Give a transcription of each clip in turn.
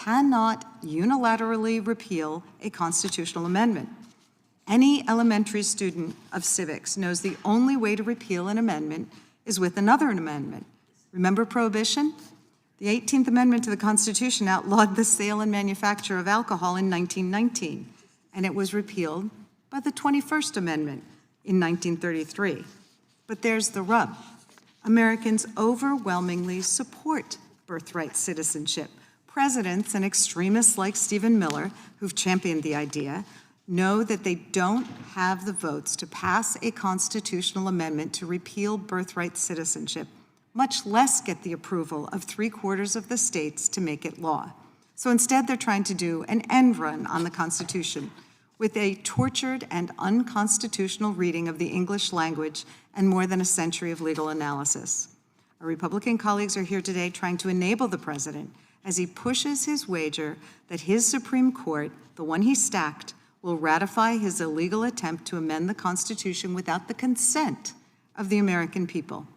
cannot unilaterally repeal a constitutional amendment. Any elementary student of civics knows the only way to repeal an amendment is with another amendment. Remember Prohibition? The 18th Amendment to the Constitution outlawed the sale and manufacture of alcohol in 1919, and it was repealed by the 21st Amendment in 1933. But there's the rub. Americans overwhelmingly support birthright citizenship. Presidents and extremists like Stephen Miller, who've championed the idea, know that they don't have the votes to pass a constitutional amendment to repeal birthright citizenship, much less get the approval of 3/4 of the states to make it law. So instead, they're trying to do an end run on the Constitution with a tortured and unconstitutional reading of the English language and more than a century of legal analysis. Our Republican colleagues are here today trying to enable the president as he pushes his wager that his Supreme Court, the one he stacked, will ratify his illegal attempt to amend the Constitution without the consent of the American people.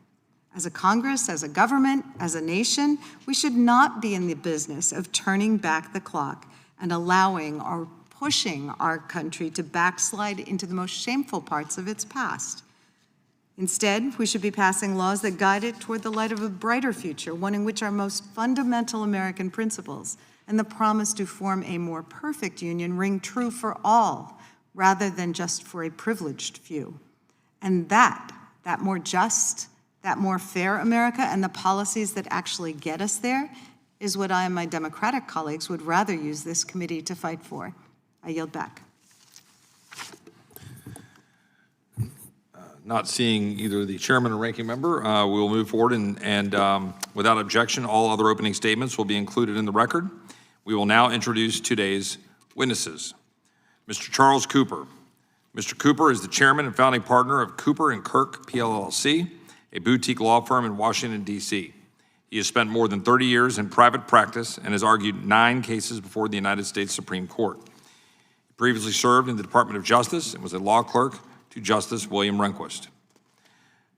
As a Congress, as a government, as a nation, we should not be in the business of turning back the clock and allowing or pushing our country to backslide into the most shameful parts of its past. Instead, we should be passing laws that guide it toward the light of a brighter future, one in which our most fundamental American principles and the promise to form a more perfect union ring true for all, rather than just for a privileged few. And that more just, that more fair America and the policies that actually get us there is what I and my Democratic colleagues would rather use this committee to fight for. I yield back. Not seeing either the chairman or ranking member, we will move forward and without objection, all other opening statements will be included in the record. We will now introduce today's witnesses. Mr. Charles Cooper. Mr. Cooper is the chairman and founding partner of Cooper & Kirk PLLC, a boutique law firm in Washington, D.C. He has spent more than 30 years in private practice and has argued 9 cases before the United States Supreme Court. He previously served in the Department of Justice and was a law clerk to Justice William Rehnquist.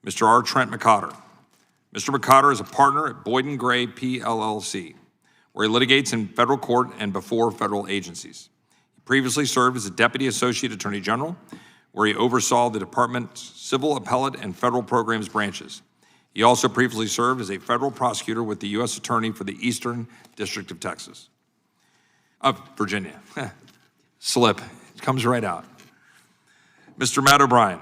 Mr. R. Trent McCotter. Mr. McCotter is a partner at Boyd & Gray PLLC, where he litigates in federal court and before federal agencies. He previously served as a Deputy Associate Attorney General, where he oversaw the department's civil, appellate, and federal programs branches. He also previously served as a federal prosecutor with the U.S. Attorney for the Eastern District of Virginia. Slip, it comes right out. Mr. Matt O'Brien.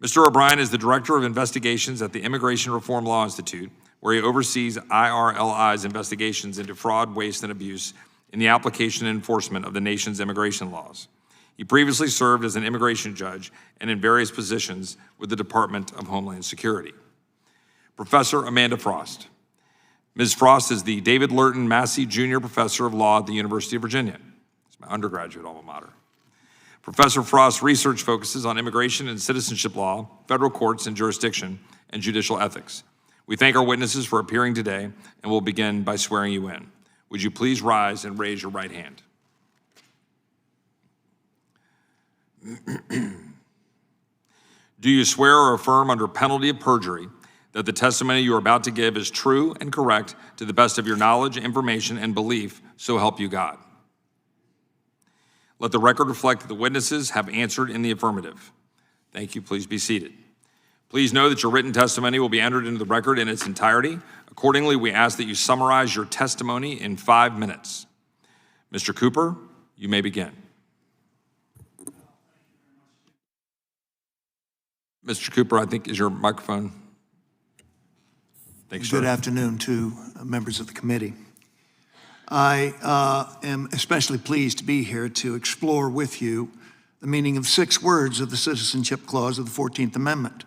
Mr. O'Brien is the Director of Investigations at the Immigration Reform Law Institute, where he oversees IRLI's investigations into fraud, waste, and abuse in the application and enforcement of the nation's immigration laws. He previously served as an immigration judge and in various positions with the Department of Homeland Security. Professor Amanda Frost. Ms. Frost is the David Lurton Massey Jr. Professor of Law at the University of Virginia. It's my undergraduate alma mater. Professor Frost's research focuses on immigration and citizenship law, federal courts and jurisdiction, and judicial ethics. We thank our witnesses for appearing today, and we'll begin by swearing you in. Would you please rise and raise your right hand? Do you swear or affirm under penalty of perjury that the testimony you are about to give is true and correct to the best of your knowledge, information, and belief, so help you God? Let the record reflect that the witnesses have answered in the affirmative. Thank you. Please be seated. Please know that your written testimony will be entered into the record in its entirety. Accordingly, we ask that you summarize your testimony in 5 minutes. Mr. Cooper, you may begin. Mr. Cooper, I think, is your microphone? Thanks, sir. Good afternoon to members of the committee. I am especially pleased to be here to explore with you the meaning of 6 words of the Citizenship Clause of the 14th Amendment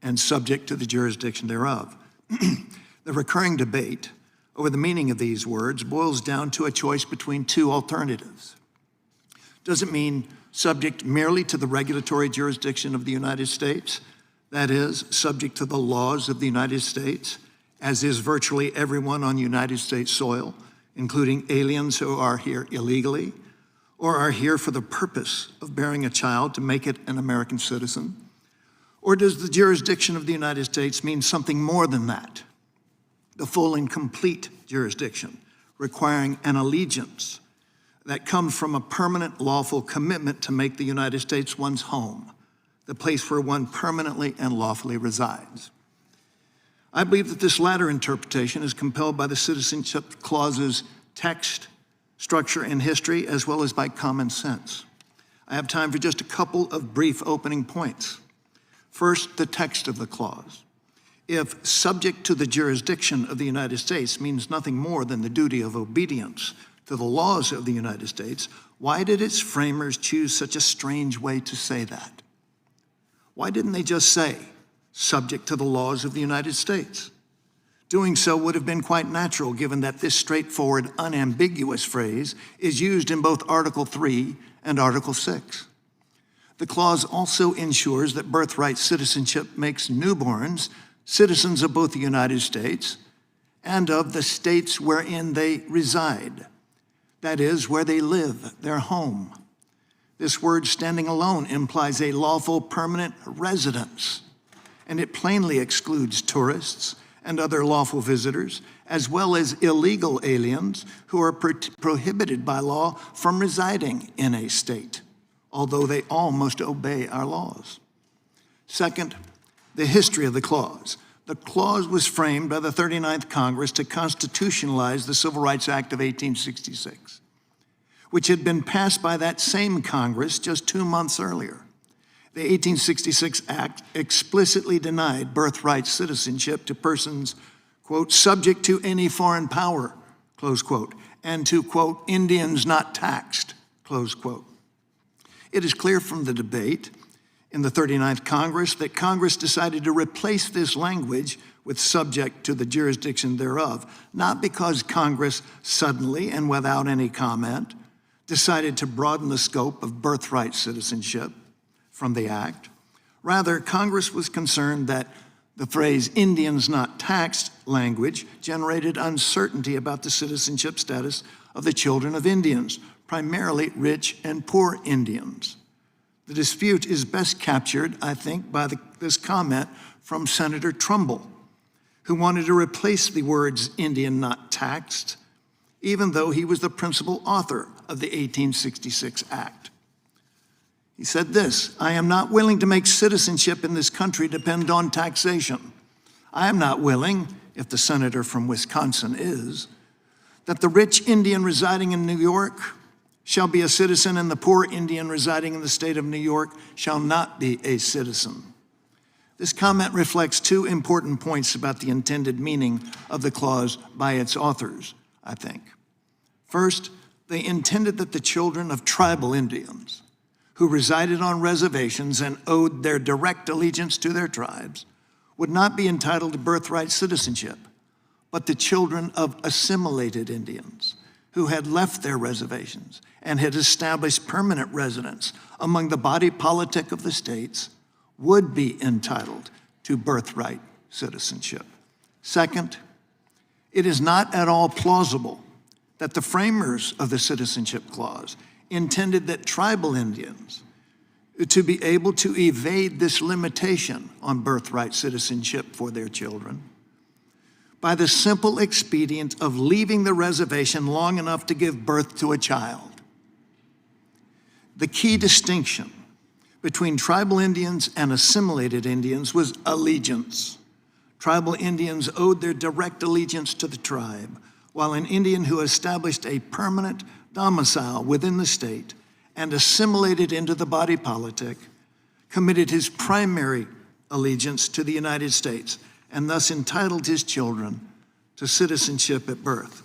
and subject to the jurisdiction thereof. The recurring debate over the meaning of these words boils down to a choice between 2 alternatives. Does it mean subject merely to the regulatory jurisdiction of the United States? That is, subject to the laws of the United States, as is virtually everyone on United States soil, including aliens who are here illegally or are here for the purpose of bearing a child to make it an American citizen? Or does the jurisdiction of the United States mean something more than that? The full and complete jurisdiction, requiring an allegiance that comes from a permanent lawful commitment to make the United States one's home, the place where one permanently and lawfully resides. I believe that this latter interpretation is compelled by the Citizenship Clause's text, structure, and history, as well as by common sense. I have time for just a couple of brief opening points. First, the text of the clause. If subject to the jurisdiction of the United States means nothing more than the duty of obedience to the laws of the United States, why did its framers choose such a strange way to say that? Why didn't they just say, subject to the laws of the United States? Doing so would have been quite natural, given that this straightforward, unambiguous phrase is used in both Article 3 and Article 6. The clause also ensures that birthright citizenship makes newborns citizens of both the United States and of the states wherein they reside. That is, where they live, their home. This word standing alone implies a lawful permanent residence, and it plainly excludes tourists and other lawful visitors, as well as illegal aliens who are prohibited by law from residing in a state, although they all must obey our laws. Second, the history of the clause. The clause was framed by the 39th Congress to constitutionalize the Civil Rights Act of 1866, which had been passed by that same Congress just 2 months earlier. The 1866 Act explicitly denied birthright citizenship to persons, quote, subject to any foreign power, close quote, and to, quote, Indians not taxed, close quote. It is clear from the debate in the 39th Congress that Congress decided to replace this language with subject to the jurisdiction thereof, not because Congress suddenly and without any comment decided to broaden the scope of birthright citizenship from the act. Rather, Congress was concerned that the phrase Indians not taxed language generated uncertainty about the citizenship status of the children of Indians, primarily rich and poor Indians. The dispute is best captured, I think, by this comment from Senator Trumbull, who wanted to replace the words Indian not taxed, even though he was the principal author of the 1866 Act. He said this, I am not willing to make citizenship in this country depend on taxation. I am not willing, if the senator from Wisconsin is, that the rich Indian residing in New York shall be a citizen and the poor Indian residing in the state of New York shall not be a citizen. This comment reflects two important points about the intended meaning of the clause by its authors, I think. First, they intended that the children of tribal Indians who resided on reservations and owed their direct allegiance to their tribes would not be entitled to birthright citizenship, but the children of assimilated Indians who had left their reservations and had established permanent residence among the body politic of the states would be entitled to birthright citizenship. Second, it is not at all plausible that the framers of the Citizenship Clause intended that tribal Indians to be able to evade this limitation on birthright citizenship for their children by the simple expedient of leaving the reservation long enough to give birth to a child. The key distinction between tribal Indians and assimilated Indians was allegiance. Tribal Indians owed their direct allegiance to the tribe, while an Indian who established a permanent domicile within the state and assimilated into the body politic committed his primary allegiance to the United States and thus entitled his children to citizenship at birth.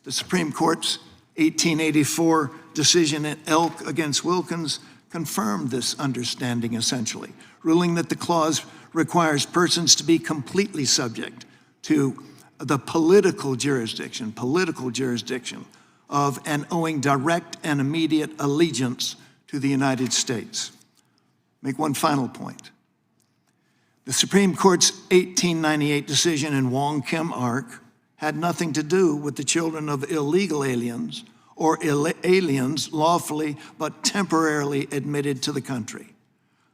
The Supreme Court's 1884 decision in Elk against Wilkins confirmed this understanding essentially, ruling that the clause requires persons to be completely subject to the political jurisdiction of and owing direct and immediate allegiance to the United States. Make one final point. The Supreme Court's 1898 decision in Wong Kim Ark had nothing to do with the children of illegal aliens or aliens lawfully but temporarily admitted to the country.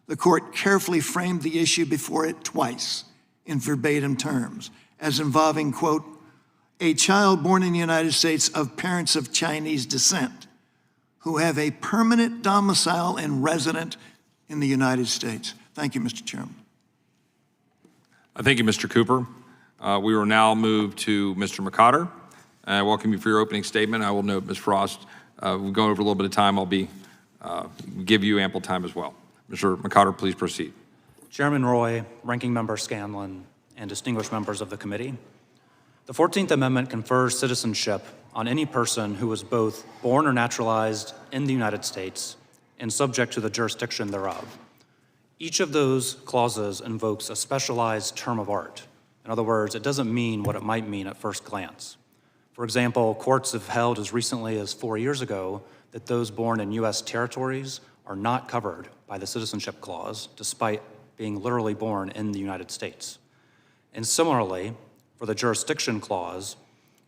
The court carefully framed the issue before it twice in verbatim terms as involving, quote, a child born in the United States of parents of Chinese descent who have a permanent domicile and resident in the United States. Thank you, Mr. Chairman. Thank you, Mr. Cooper. We will now move to Mr. McCotter. I welcome you for your opening statement. I will note, Ms. Frost, we're going over a little bit of time. I'll give you ample time as well. Mr. McCotter, please proceed. Chairman Roy, Ranking Member Scanlon, and distinguished members of the committee. The 14th Amendment confers citizenship on any person who was both born or naturalized in the United States and subject to the jurisdiction thereof. Each of those clauses invokes a specialized term of art. In other words, it doesn't mean what it might mean at first glance. For example, courts have held as recently as 4 years ago that those born in U.S. territories are not covered by the Citizenship Clause, despite being literally born in the United States. And similarly, for the Jurisdiction Clause,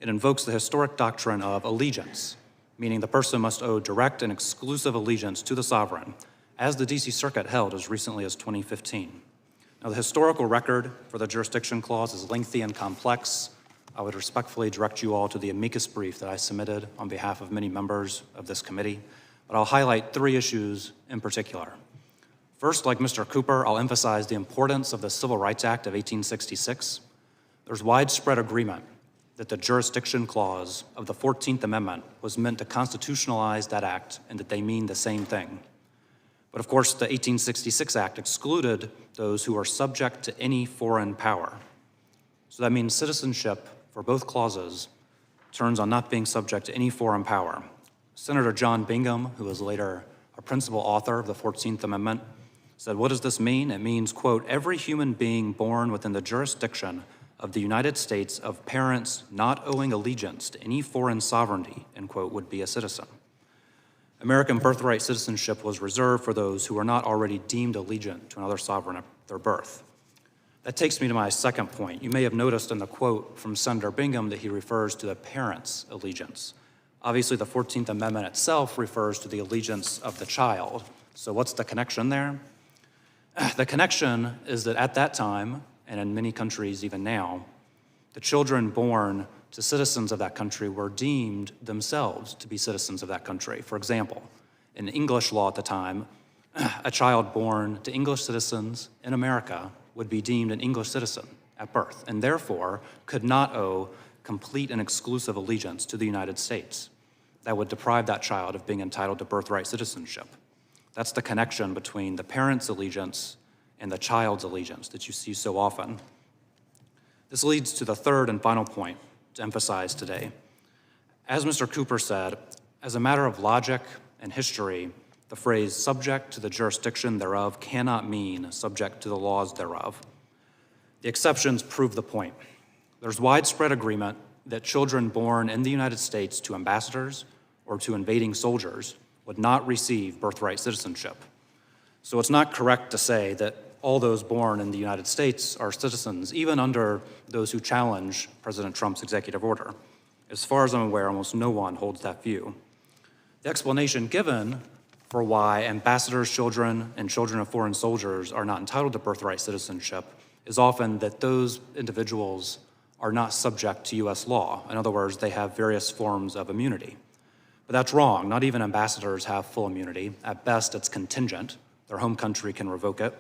it invokes the historic doctrine of allegiance, meaning the person must owe direct and exclusive allegiance to the sovereign, as the D.C. Circuit held as recently as 2015. Now, the historical record for the Jurisdiction Clause is lengthy and complex. I would respectfully direct you all to the amicus brief that I submitted on behalf of many members of this committee, but I'll highlight 3 issues in particular. First, like Mr. Cooper, I'll emphasize the importance of the Civil Rights Act of 1866. There's widespread agreement that the Jurisdiction Clause of the 14th Amendment was meant to constitutionalize that act and that they mean the same thing. But of course, the 1866 Act excluded those who are subject to any foreign power. So that means citizenship for both clauses turns on not being subject to any foreign power. Senator John Bingham, who was later a principal author of the 14th Amendment, said, what does this mean? It means, quote, every human being born within the jurisdiction of the United States of parents not owing allegiance to any foreign sovereignty, end quote, would be a citizen. American birthright citizenship was reserved for those who were not already deemed allegiant to another sovereign at their birth. That takes me to my second point. You may have noticed in the quote from Senator Bingham that he refers to the parent's allegiance. Obviously, the 14th Amendment itself refers to the allegiance of the child. So what's the connection there? The connection is that at that time, and in many countries even now, the children born to citizens of that country were deemed themselves to be citizens of that country. For example, in English law at the time, a child born to English citizens in America would be deemed an English citizen at birth, and therefore could not owe complete and exclusive allegiance to the United States. That would deprive that child of being entitled to birthright citizenship. That's the connection between the parent's allegiance and the child's allegiance that you see so often. This leads to the third and final point to emphasize today. As Mr. Cooper said, as a matter of logic and history, the phrase subject to the jurisdiction thereof cannot mean subject to the laws thereof. The exceptions prove the point. There's widespread agreement that children born in the United States to ambassadors or to invading soldiers would not receive birthright citizenship. So it's not correct to say that all those born in the United States are citizens, even under those who challenge President Trump's executive order. As far as I'm aware, almost no one holds that view. The explanation given for why ambassadors' children and children of foreign soldiers are not entitled to birthright citizenship is often that those individuals are not subject to U.S. law. In other words, they have various forms of immunity. But that's wrong. Not even ambassadors have full immunity. At best, it's contingent. Their home country can revoke it.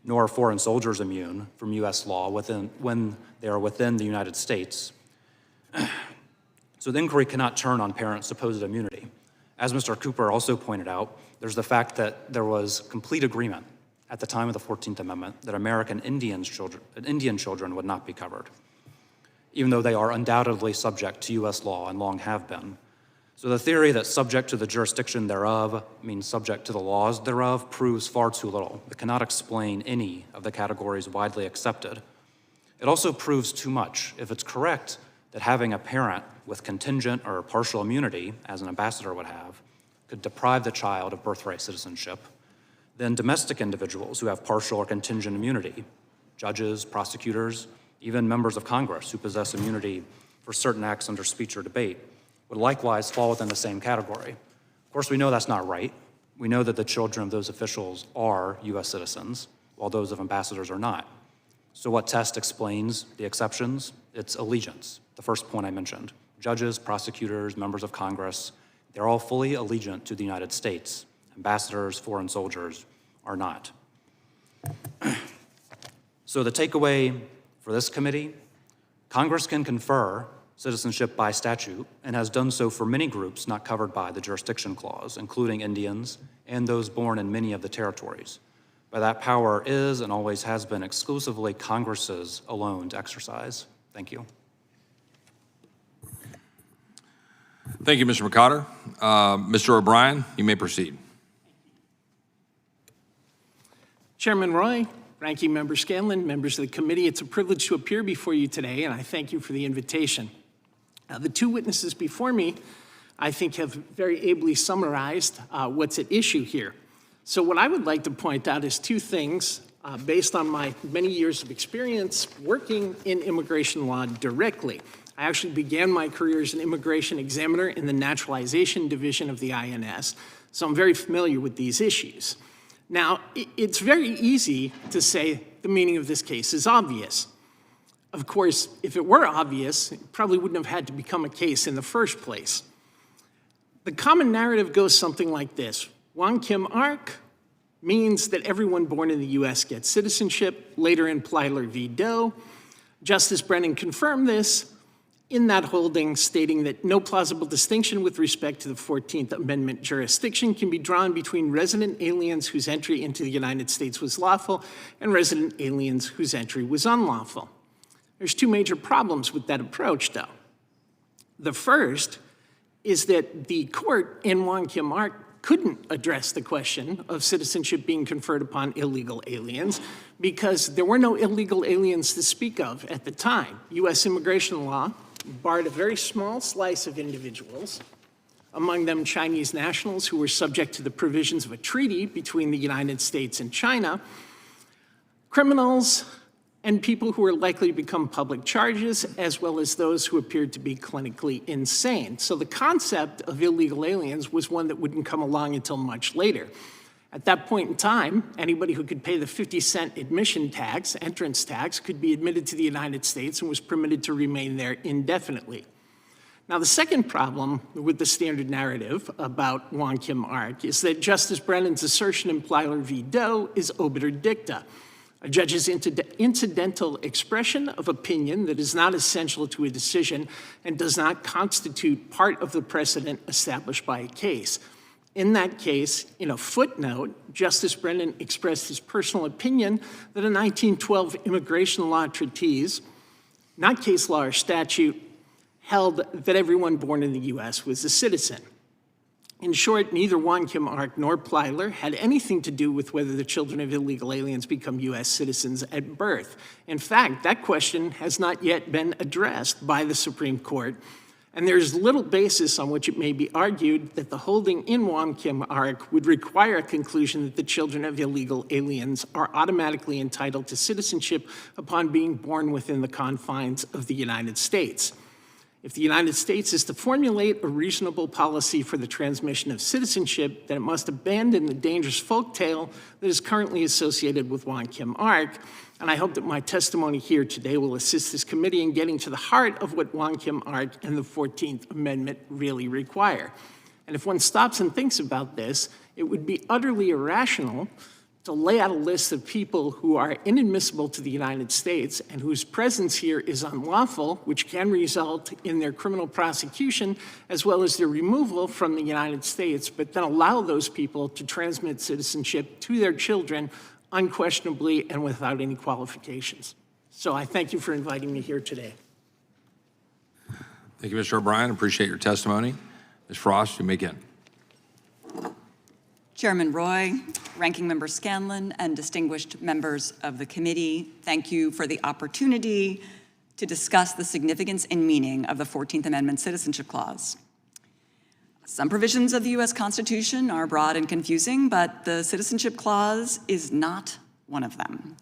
Nor are foreign soldiers immune from U.S. law when they are within the United States. So the inquiry cannot turn on parents' supposed immunity. As Mr. Cooper also pointed out, there's the fact that there was complete agreement at the time of the 14th Amendment that American Indian children would not be covered, even though they are undoubtedly subject to U.S. law and long have been. So the theory that subject to the jurisdiction thereof means subject to the laws thereof proves far too little. It cannot explain any of the categories widely accepted. It also proves too much. If it's correct that having a parent with contingent or partial immunity, as an ambassador would have, could deprive the child of birthright citizenship, then domestic individuals who have partial or contingent immunity, judges, prosecutors, even members of Congress who possess immunity for certain acts under speech or debate, would likewise fall within the same category. Of course, we know that's not right. We know that the children of those officials are U.S. citizens, while those of ambassadors are not. So what test explains the exceptions? It's allegiance, the first point I mentioned. Judges, prosecutors, members of Congress, they're all fully allegiant to the United States. Ambassadors, foreign soldiers are not. So the takeaway for this committee, Congress can confer citizenship by statute and has done so for many groups not covered by the jurisdiction clause, including Indians and those born in many of the territories. But that power is and always has been exclusively Congress's alone to exercise. Thank you. Thank you, Mr. McCotter. Mr. O'Brien, you may proceed. Chairman Roy, Ranking Member Scanlon, members of the committee, it's a privilege to appear before you today, and I thank you for the invitation. The two witnesses before me, I think, have very ably summarized what's at issue here. So what I would like to point out is two things based on my many years of experience working in immigration law directly. I actually began my career as an immigration examiner in the naturalization division of the INS, so I'm very familiar with these issues. Now, it's very easy to say the meaning of this case is obvious. Of course, if it were obvious, it probably wouldn't have had to become a case in the first place. The common narrative goes something like this. Wong Kim Ark means that everyone born in the U.S. gets citizenship, later in Plyler v. Doe. Justice Brennan confirmed this in that holding, stating that no plausible distinction with respect to the 14th Amendment jurisdiction can be drawn between resident aliens whose entry into the United States was lawful and resident aliens whose entry was unlawful. There's two major problems with that approach, though. The first is that the court in Wong Kim Ark couldn't address the question of citizenship being conferred upon illegal aliens because there were no illegal aliens to speak of at the time. U.S. immigration law barred a very small slice of individuals, among them Chinese nationals who were subject to the provisions of a treaty between the United States and China, criminals, and people who were likely to become public charges, as well as those who appeared to be clinically insane. So the concept of illegal aliens was one that wouldn't come along until much later. At that point in time, anybody who could pay the 50-cent admission tax, entrance tax, could be admitted to the United States and was permitted to remain there indefinitely. Now, the second problem with the standard narrative about Wong Kim Ark is that Justice Brennan's assertion in Plyler v. Doe is obiter dicta, a judge's incidental expression of opinion that is not essential to a decision and does not constitute part of the precedent established by a case. In that case, in a footnote, Justice Brennan expressed his personal opinion that a 1912 immigration law treatise, not case law or statute, held that everyone born in the U.S. was a citizen. In short, neither Wong Kim Ark nor Plyler had anything to do with whether the children of illegal aliens become U.S. citizens at birth. In fact, that question has not yet been addressed by the Supreme Court, and there's little basis on which it may be argued that the holding in Wong Kim Ark would require a conclusion that the children of illegal aliens are automatically entitled to citizenship upon being born within the confines of the United States. If the United States is to formulate a reasonable policy for the transmission of citizenship, then it must abandon the dangerous folktale that is currently associated with Wong Kim Ark. And I hope that my testimony here today will assist this committee in getting to the heart of what Wong Kim Ark and the 14th Amendment really require. And if one stops and thinks about this, it would be utterly irrational to lay out a list of people who are inadmissible to the United States and whose presence here is unlawful, which can result in their criminal prosecution as well as their removal from the United States, but then allow those people to transmit citizenship to their children unquestionably and without any qualifications. So I thank you for inviting me here today. Thank you, Mr. O'Brien. Appreciate your testimony. Ms. Frost, you may begin. Chairman Roy, Ranking Member Scanlon, and distinguished members of the committee, thank you for the opportunity to discuss the significance and meaning of the 14th Amendment Citizenship Clause. Some provisions of the U.S. Constitution are broad and confusing, but the Citizenship Clause is not one of them.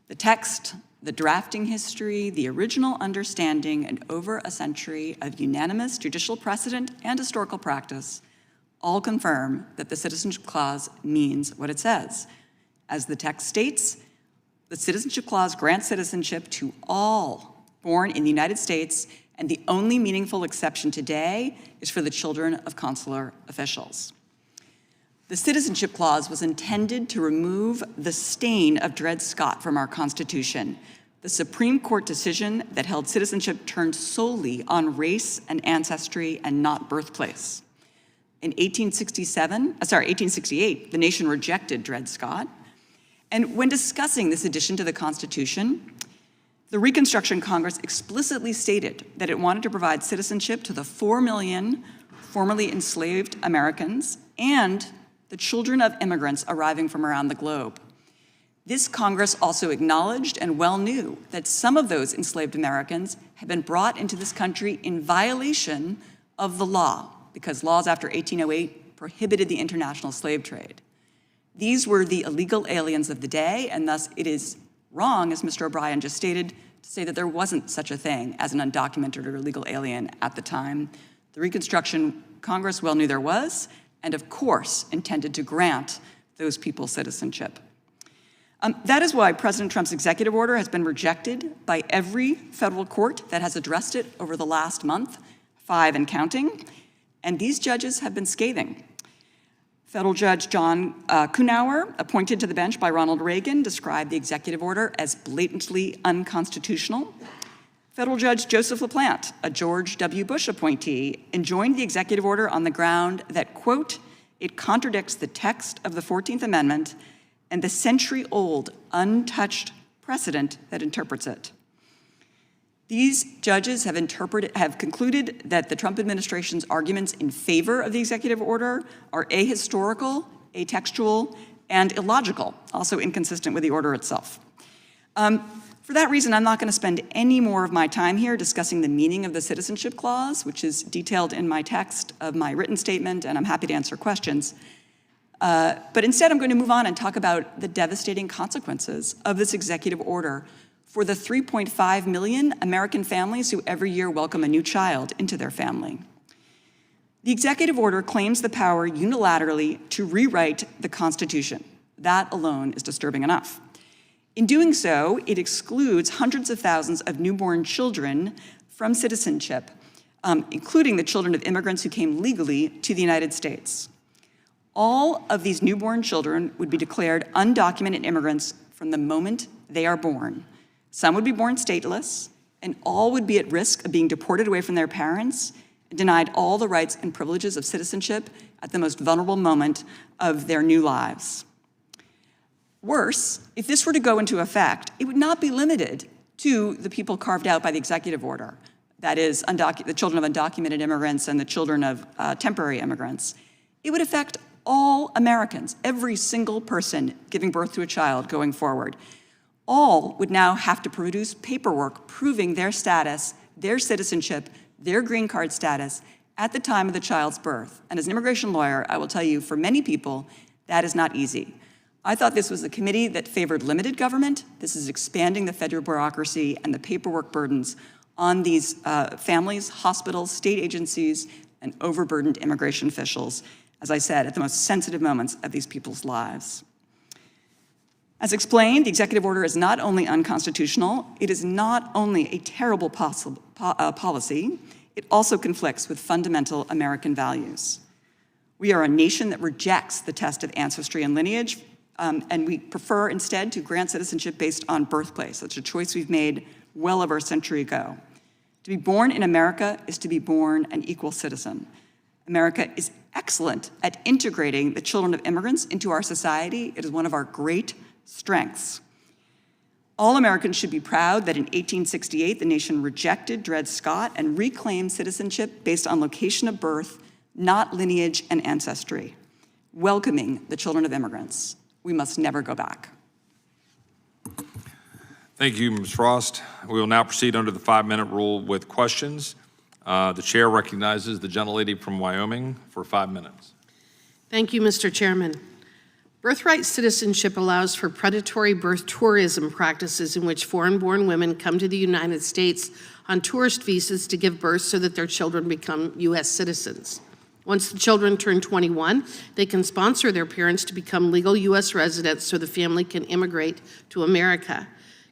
The text, the drafting history, the original understanding, and over a century of unanimous judicial precedent and historical practice all confirm that the Citizenship Clause means what it says. As the text states, The Citizenship Clause grants citizenship to all born in the United States, and the only meaningful exception today is for the children of consular officials. The Citizenship Clause was intended to remove the stain of Dred Scott from our Constitution, the Supreme Court decision that held citizenship turned solely on race and ancestry and not birthplace. In 1868, the nation rejected Dred Scott. And when discussing this addition to the Constitution, the Reconstruction Congress explicitly stated that it wanted to provide citizenship to the 4 million formerly enslaved Americans and the children of immigrants arriving from around the globe. This Congress also acknowledged and well knew that some of those enslaved Americans had been brought into this country in violation of the law, because laws after 1808 prohibited the international slave trade. These were the illegal aliens of the day, and thus it is wrong, as Mr. O'Brien just stated, to say that there wasn't such a thing as an undocumented or illegal alien at the time. The Reconstruction Congress well knew there was, and of course intended to grant those people citizenship. That is why President Trump's executive order has been rejected by every federal court that has addressed it over the last month, 5 and counting, and these judges have been scathing. Federal Judge John Kunauer, appointed to the bench by Ronald Reagan, described the executive order as blatantly unconstitutional. Federal Judge Joseph LaPlante, a George W. Bush appointee, enjoined the executive order on the ground that, quote, it contradicts the text of the 14th Amendment and the century-old, untouched precedent that interprets it. These judges have concluded that the Trump administration's arguments in favor of the executive order are ahistorical, atextual, and illogical, also inconsistent with the order itself. For that reason, I'm not going to spend any more of my time here discussing the meaning of the Citizenship Clause, which is detailed in my text of my written statement, and I'm happy to answer questions. But instead, I'm going to move on and talk about the devastating consequences of this executive order for the 3.5 million American families who every year welcome a new child into their family. The executive order claims the power unilaterally to rewrite the Constitution. That alone is disturbing enough. In doing so, it excludes hundreds of thousands of newborn children from citizenship, including the children of immigrants who came legally to the United States. All of these newborn children would be declared undocumented immigrants from the moment they are born. Some would be born stateless, and all would be at risk of being deported away from their parents and denied all the rights and privileges of citizenship at the most vulnerable moment of their new lives. Worse, if this were to go into effect, it would not be limited to the people carved out by the executive order, that is, the children of undocumented immigrants and the children of temporary immigrants. It would affect all Americans, every single person giving birth to a child going forward. All would now have to produce paperwork proving their status, their citizenship, their green card status at the time of the child's birth. And as an immigration lawyer, I will tell you, for many people, that is not easy. I thought this was a committee that favored limited government. This is expanding the federal bureaucracy and the paperwork burdens on these families, hospitals, state agencies, and overburdened immigration officials, as I said, at the most sensitive moments of these people's lives. As explained, the executive order is not only unconstitutional, it is not only a terrible policy, it also conflicts with fundamental American values. We are a nation that rejects the test of ancestry and lineage, and we prefer instead to grant citizenship based on birthplace. That's a choice we've made well over a century ago. To be born in America is to be born an equal citizen. America is excellent at integrating the children of immigrants into our society. It is one of our great strengths. All Americans should be proud that in 1868, the nation rejected Dred Scott and reclaimed citizenship based on location of birth, not lineage and ancestry, welcoming the children of immigrants. We must never go back. Thank you, Ms. Frost. We will now proceed under the 5-minute rule with questions. The chair recognizes the gentlelady from Wyoming for 5 minutes. Thank you, Mr. Chairman. Birthright citizenship allows for predatory birth tourism practices in which foreign-born women come to the United States on tourist visas to give birth so that their children become U.S. citizens. Once the children turn 21, they can sponsor their parents to become legal U.S. residents so the family can immigrate to America.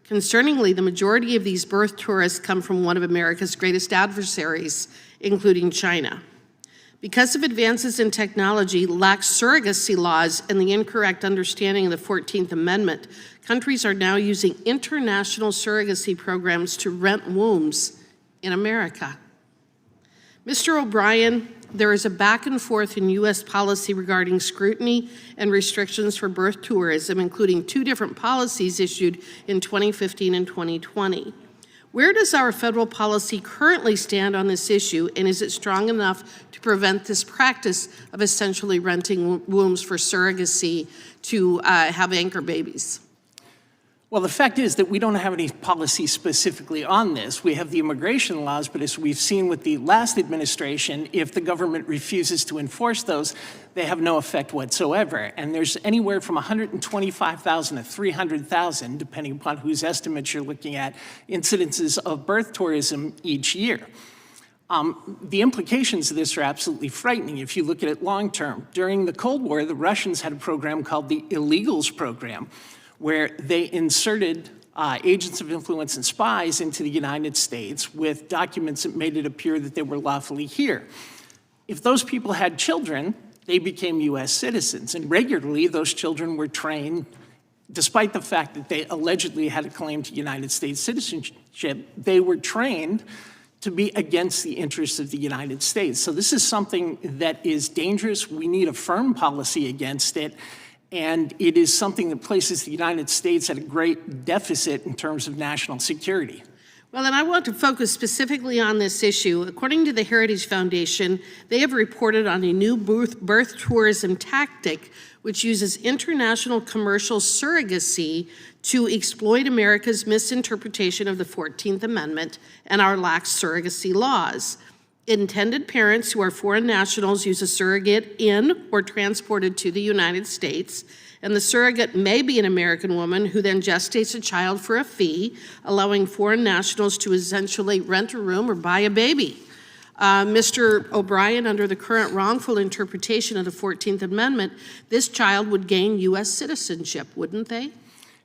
Concerningly, the majority of these birth tourists come from one of America's greatest adversaries, including China. Because of advances in technology, lax surrogacy laws, and the incorrect understanding of the 14th Amendment, countries are now using international surrogacy programs to rent wombs in America. Mr. O'Brien, there is a back and forth in U.S. policy regarding scrutiny and restrictions for birth tourism, including 2 different policies issued in 2015 and 2020. Where does our federal policy currently stand on this issue, and is it strong enough to prevent this practice of essentially renting wombs for surrogacy to have anchor babies? Well, the fact is that we don't have any policy specifically on this. We have the immigration laws, but as we've seen with the last administration, if the government refuses to enforce those, they have no effect whatsoever. And there's anywhere from 125,000 to 300,000, depending upon whose estimates you're looking at, incidences of birth tourism each year. The implications of this are absolutely frightening if you look at it long term. During the Cold War, the Russians had a program called the Illegals Program, where they inserted agents of influence and spies into the United States with documents that made it appear that they were lawfully here. If those people had children, they became U.S. citizens, and regularly those children were trained, despite the fact that they allegedly had a claim to United States citizenship, they were trained to be against the interests of the United States. So this is something that is dangerous. We need a firm policy against it. And it is something that places the United States at a great deficit in terms of national security. Well, and I want to focus specifically on this issue. According to the Heritage Foundation, they have reported on a new birth tourism tactic which uses international commercial surrogacy to exploit America's misinterpretation of the 14th Amendment and our lax surrogacy laws. Intended parents who are foreign nationals use a surrogate in or transported to the United States, and the surrogate may be an American woman who then gestates a child for a fee, allowing foreign nationals to essentially rent a room or buy a baby. Mr. O'Brien, under the current wrongful interpretation of the 14th Amendment, this child would gain U.S. citizenship, wouldn't they?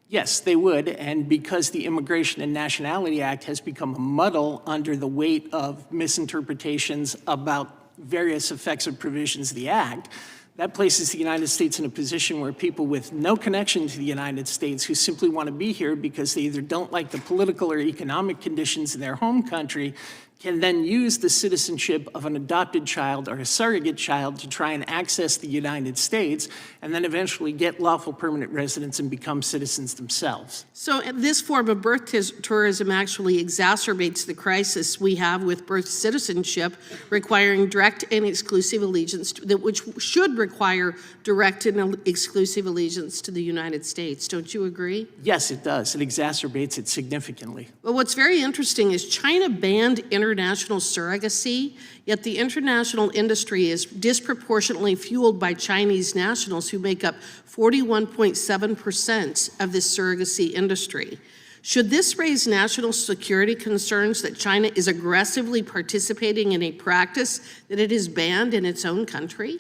Yes, they would, and because the Immigration and Nationality Act has become a muddle under the weight of misinterpretations about various effects of provisions of the Act, that places the United States in a position where people with no connection to the United States who simply want to be here because they either don't like the political or economic conditions in their home country can then use the citizenship of an adopted child or a surrogate child to try and access the United States and then eventually get lawful permanent residence and become citizens themselves. So this form of birth tourism actually exacerbates the crisis we have with birth citizenship, requiring direct and exclusive allegiance, which should require direct and exclusive allegiance to the United States. Don't you agree? Yes, it does. It exacerbates it significantly. Well, what's very interesting is China banned international surrogacy, yet the international industry is disproportionately fueled by Chinese nationals who make up 41.7% of this surrogacy industry. Should this raise national security concerns that China is aggressively participating in a practice that it has banned in its own country?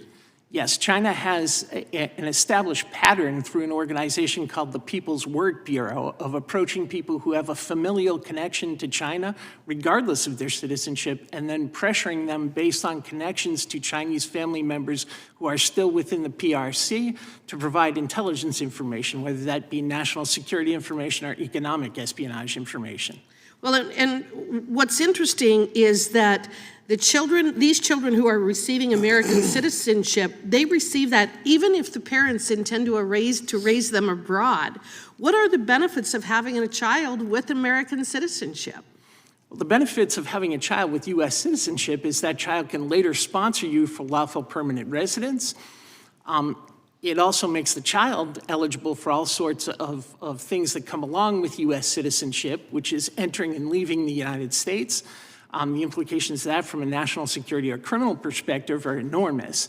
Yes, China has an established pattern through an organization called the People's Work Bureau of approaching people who have a familial connection to China, regardless of their citizenship, and then pressuring them based on connections to Chinese family members who are still within the PRC to provide intelligence information, whether that be national security information or economic espionage information. Well, and what's interesting is that these children who are receiving American citizenship, they receive that even if the parents intend to raise them abroad. What are the benefits of having a child with American citizenship? Well, the benefits of having a child with U.S. citizenship is that child can later sponsor you for lawful permanent residence. It also makes the child eligible for all sorts of things that come along with U.S. citizenship, which is entering and leaving the United States. The implications of that from a national security or criminal perspective are enormous.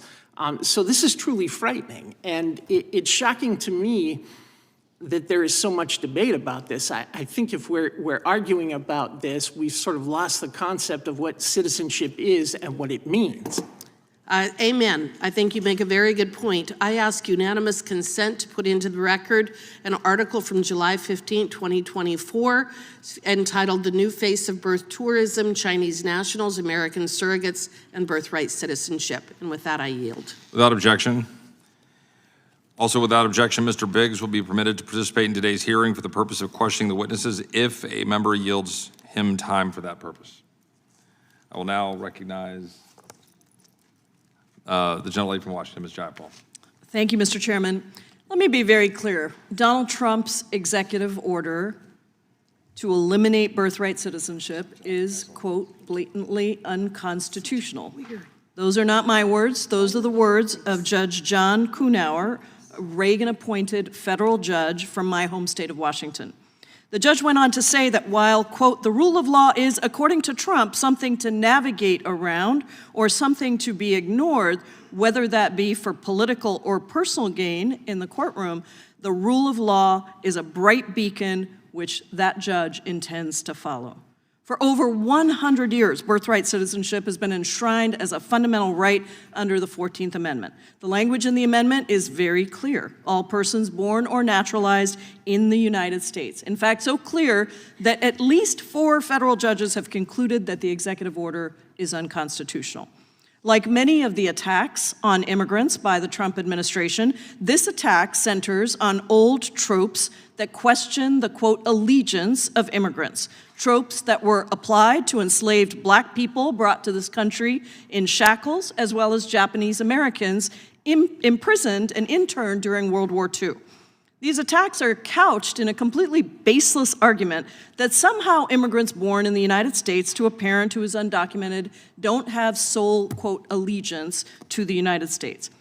So this is truly frightening. And it's shocking to me that there is so much debate about this. I think if we're arguing about this, we've sort of lost the concept of what citizenship is and what it means. Amen. I think you make a very good point. I ask unanimous consent to put into the record an article from July 15, 2024, entitled "The New Face of Birth Tourism, Chinese Nationals, American Surrogates, and Birthright Citizenship." And with that, I yield. Without objection. Also without objection, Mr. Biggs will be permitted to participate in today's hearing for the purpose of questioning the witnesses if a member yields him time for that purpose. I will now recognize the gentlelady from Washington, Ms. Jayapal. Thank you, Mr. Chairman. Let me be very clear. Donald Trump's executive order to eliminate birthright citizenship is, quote, blatantly unconstitutional. Those are not my words. Those are the words of Judge John Kuhnauer, a Reagan-appointed federal judge from my home state of Washington. The judge went on to say that while, quote, the rule of law is, according to Trump, something to navigate around or something to be ignored, whether that be for political or personal gain in the courtroom, the rule of law is a bright beacon which that judge intends to follow. For over 100 years, birthright citizenship has been enshrined as a fundamental right under the 14th Amendment. The language in the amendment is very clear. All persons born or naturalized in the United States. In fact, so clear that at least 4 federal judges have concluded that the executive order is unconstitutional. Like many of the attacks on immigrants by the Trump administration, this attack centers on old tropes that question the, quote, allegiance of immigrants. Tropes that were applied to enslaved Black people brought to this country in shackles, as well as Japanese Americans imprisoned and interned during World War II. These attacks are couched in a completely baseless argument that somehow immigrants born in the United States to a parent who is undocumented don't have sole, quote, allegiance to the United States.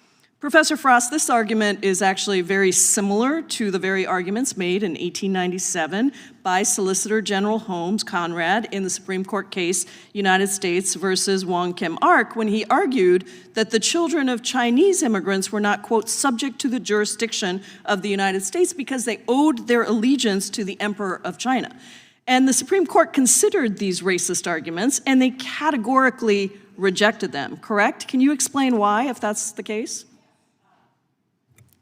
Professor Frost, this argument is actually very similar to the very arguments made in 1897 by Solicitor General Holmes Conrad in the Supreme Court case United States versus Wong Kim Ark, when he argued that the children of Chinese immigrants were not, quote, subject to the jurisdiction of the United States because they owed their allegiance to the Emperor of China. And the Supreme Court considered these racist arguments and they categorically rejected them, correct? Can you explain why, if that's the case?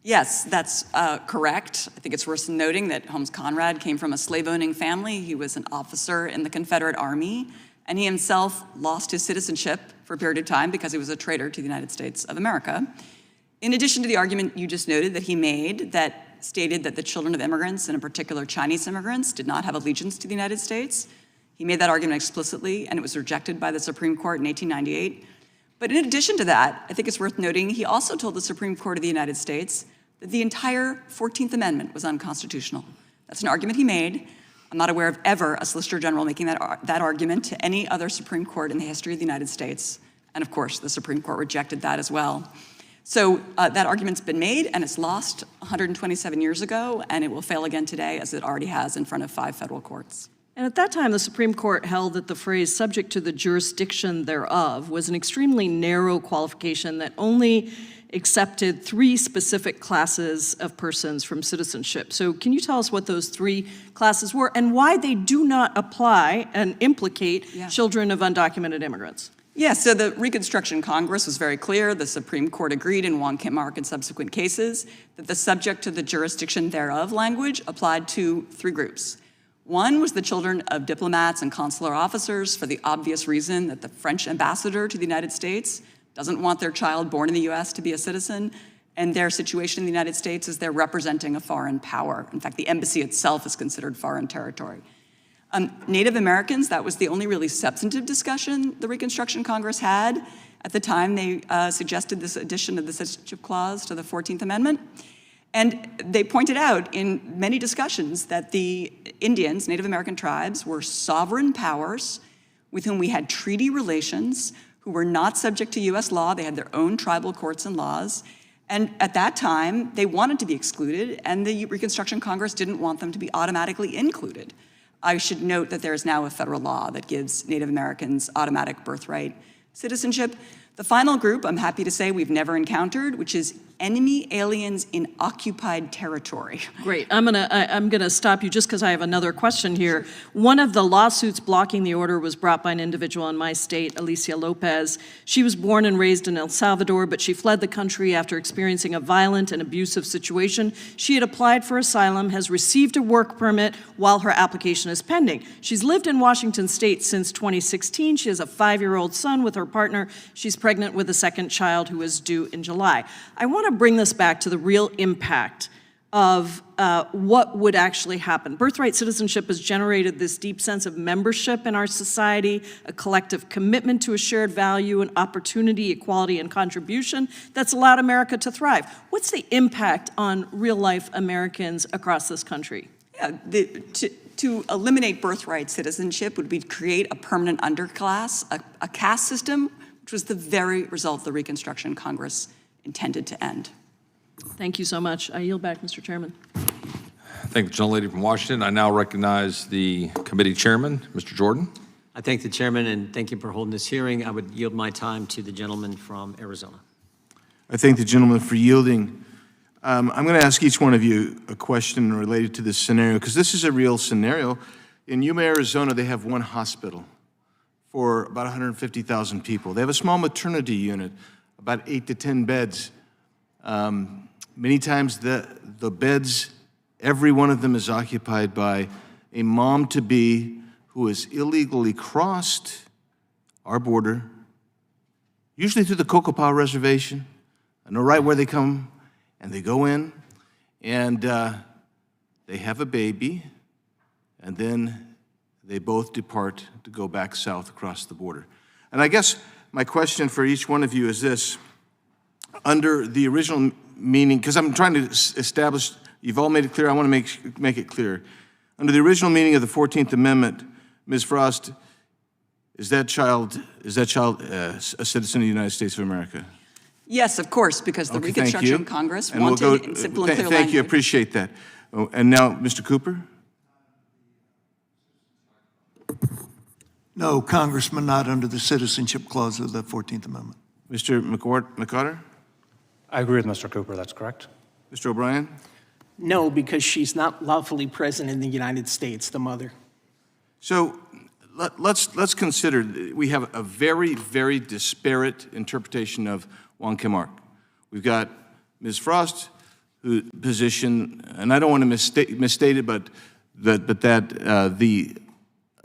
Yes, that's correct. I think it's worth noting that Holmes Conrad came from a slave-owning family. He was an officer in the Confederate Army, and he himself lost his citizenship for a period of time because he was a traitor to the United States of America. In addition to the argument you just noted that he made that stated that the children of immigrants, and in particular Chinese immigrants, did not have allegiance to the United States, he made that argument explicitly, and it was rejected by the Supreme Court in 1898. But in addition to that, I think it's worth noting, he also told the Supreme Court of the United States that the entire 14th Amendment was unconstitutional. That's an argument he made. I'm not aware of ever a Solicitor General making that argument to any other Supreme Court in the history of the United States. And of course, the Supreme Court rejected that as well. So that argument's been made, and it's lost 127 years ago, and it will fail again today, as it already has in front of 5 federal courts. And at that time, the Supreme Court held that the phrase subject to the jurisdiction thereof was an extremely narrow qualification that only accepted 3 specific classes of persons from citizenship. So can you tell us what those 3 classes were and why they do not apply and implicate children of undocumented immigrants? Yeah, so the Reconstruction Congress was very clear. The Supreme Court agreed in Wong Kim Ark and subsequent cases that the subject to the jurisdiction thereof language applied to 3 groups. One was the children of diplomats and consular officers, for the obvious reason that the French ambassador to the United States doesn't want their child born in the US to be a citizen, and their situation in the United States is they're representing a foreign power. In fact, the embassy itself is considered foreign territory. Native Americans, that was the only really substantive discussion the Reconstruction Congress had at the time they suggested this addition of the Citizenship Clause to the 14th Amendment. And they pointed out in many discussions that the Indians, Native American tribes, were sovereign powers with whom we had treaty relations, who were not subject to US law. They had their own tribal courts and laws. And at that time, they wanted to be excluded, and the Reconstruction Congress didn't want them to be automatically included. I should note that there is now a federal law that gives Native Americans automatic birthright citizenship. The final group, I'm happy to say, we've never encountered, which is enemy aliens in occupied territory. Great. I'm gonna stop you just because I have another question here. One of the lawsuits blocking the order was brought by an individual in my state, Alicia Lopez. She was born and raised in El Salvador, but she fled the country after experiencing a violent and abusive situation. She had applied for asylum, has received a work permit while her application is pending. She's lived in Washington State since 2016. She has a 5-year-old son with her partner. She's pregnant with a second child who is due in July. I want to bring this back to the real impact of what would actually happen. Birthright citizenship has generated this deep sense of membership in our society, a collective commitment to a shared value and opportunity, equality, and contribution that's allowed America to thrive. What's the impact on real-life Americans across this country? Yeah, to eliminate birthright citizenship would be to create a permanent underclass, a caste system, which was the very result the Reconstruction Congress intended to end. Thank you so much. I yield back, Mr. Chairman. Thank the gentlelady from Washington. I now recognize the committee chairman, Mr. Jordan. I thank the chairman and thank you for holding this hearing. I would yield my time to the gentleman from Arizona. I thank the gentleman for yielding. I'm going to ask each one of you a question related to this scenario, because this is a real scenario. In Yuma, Arizona, they have one hospital for about 150,000 people. They have a small maternity unit, about 8 to 10 beds. Many times the beds, every one of them is occupied by a mom-to-be who has illegally crossed our border, usually through the Cocopah Reservation. I know right where they come, and they go in, and they have a baby, and then they both depart to go back south across the border. And I guess my question for each one of you is this. Under the original meaning, because I'm trying to establish, you've all made it clear, I want to make it clear. Under the original meaning of the 14th Amendment, Ms. Frost, is that child a citizen of the United States of America? Yes, of course, because the Reconstruction Congress And we'll wanted go, in simple and clear thank language. you, appreciate that. Oh, and now, Mr. Cooper? No, Congressman, not under the Citizenship Clause of the 14th Amendment. Mr. McCarter? I agree with Mr. Cooper, that's correct. Mr. O'Brien? No, because she's not lawfully present in the United States, the mother. So let's consider, we have a very, very disparate interpretation of Wong Kim Ark. We've got Ms. Frost, whose position, and I don't want to misstate it, but that the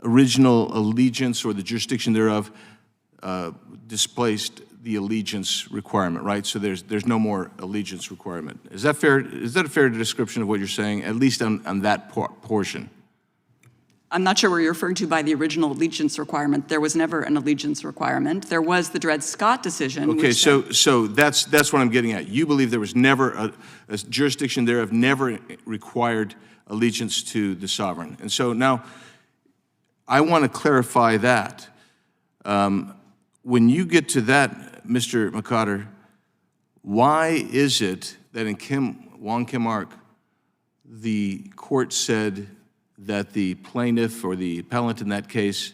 original allegiance or the jurisdiction thereof displaced the allegiance requirement, right? So there's no more allegiance requirement. Is that fair? Is that a fair description of what you're saying, at least on that portion? I'm not sure what you're referring to by the original allegiance requirement. There was never an allegiance requirement. There was the Dred Scott decision. Okay, which so that's what I'm getting at. You believe there was never a jurisdiction thereof never required allegiance to the sovereign. And so now I want to clarify that. When you get to that, Mr. McCarter, why is it that in Wong Kim Ark, the court said that the plaintiff or the appellant in that case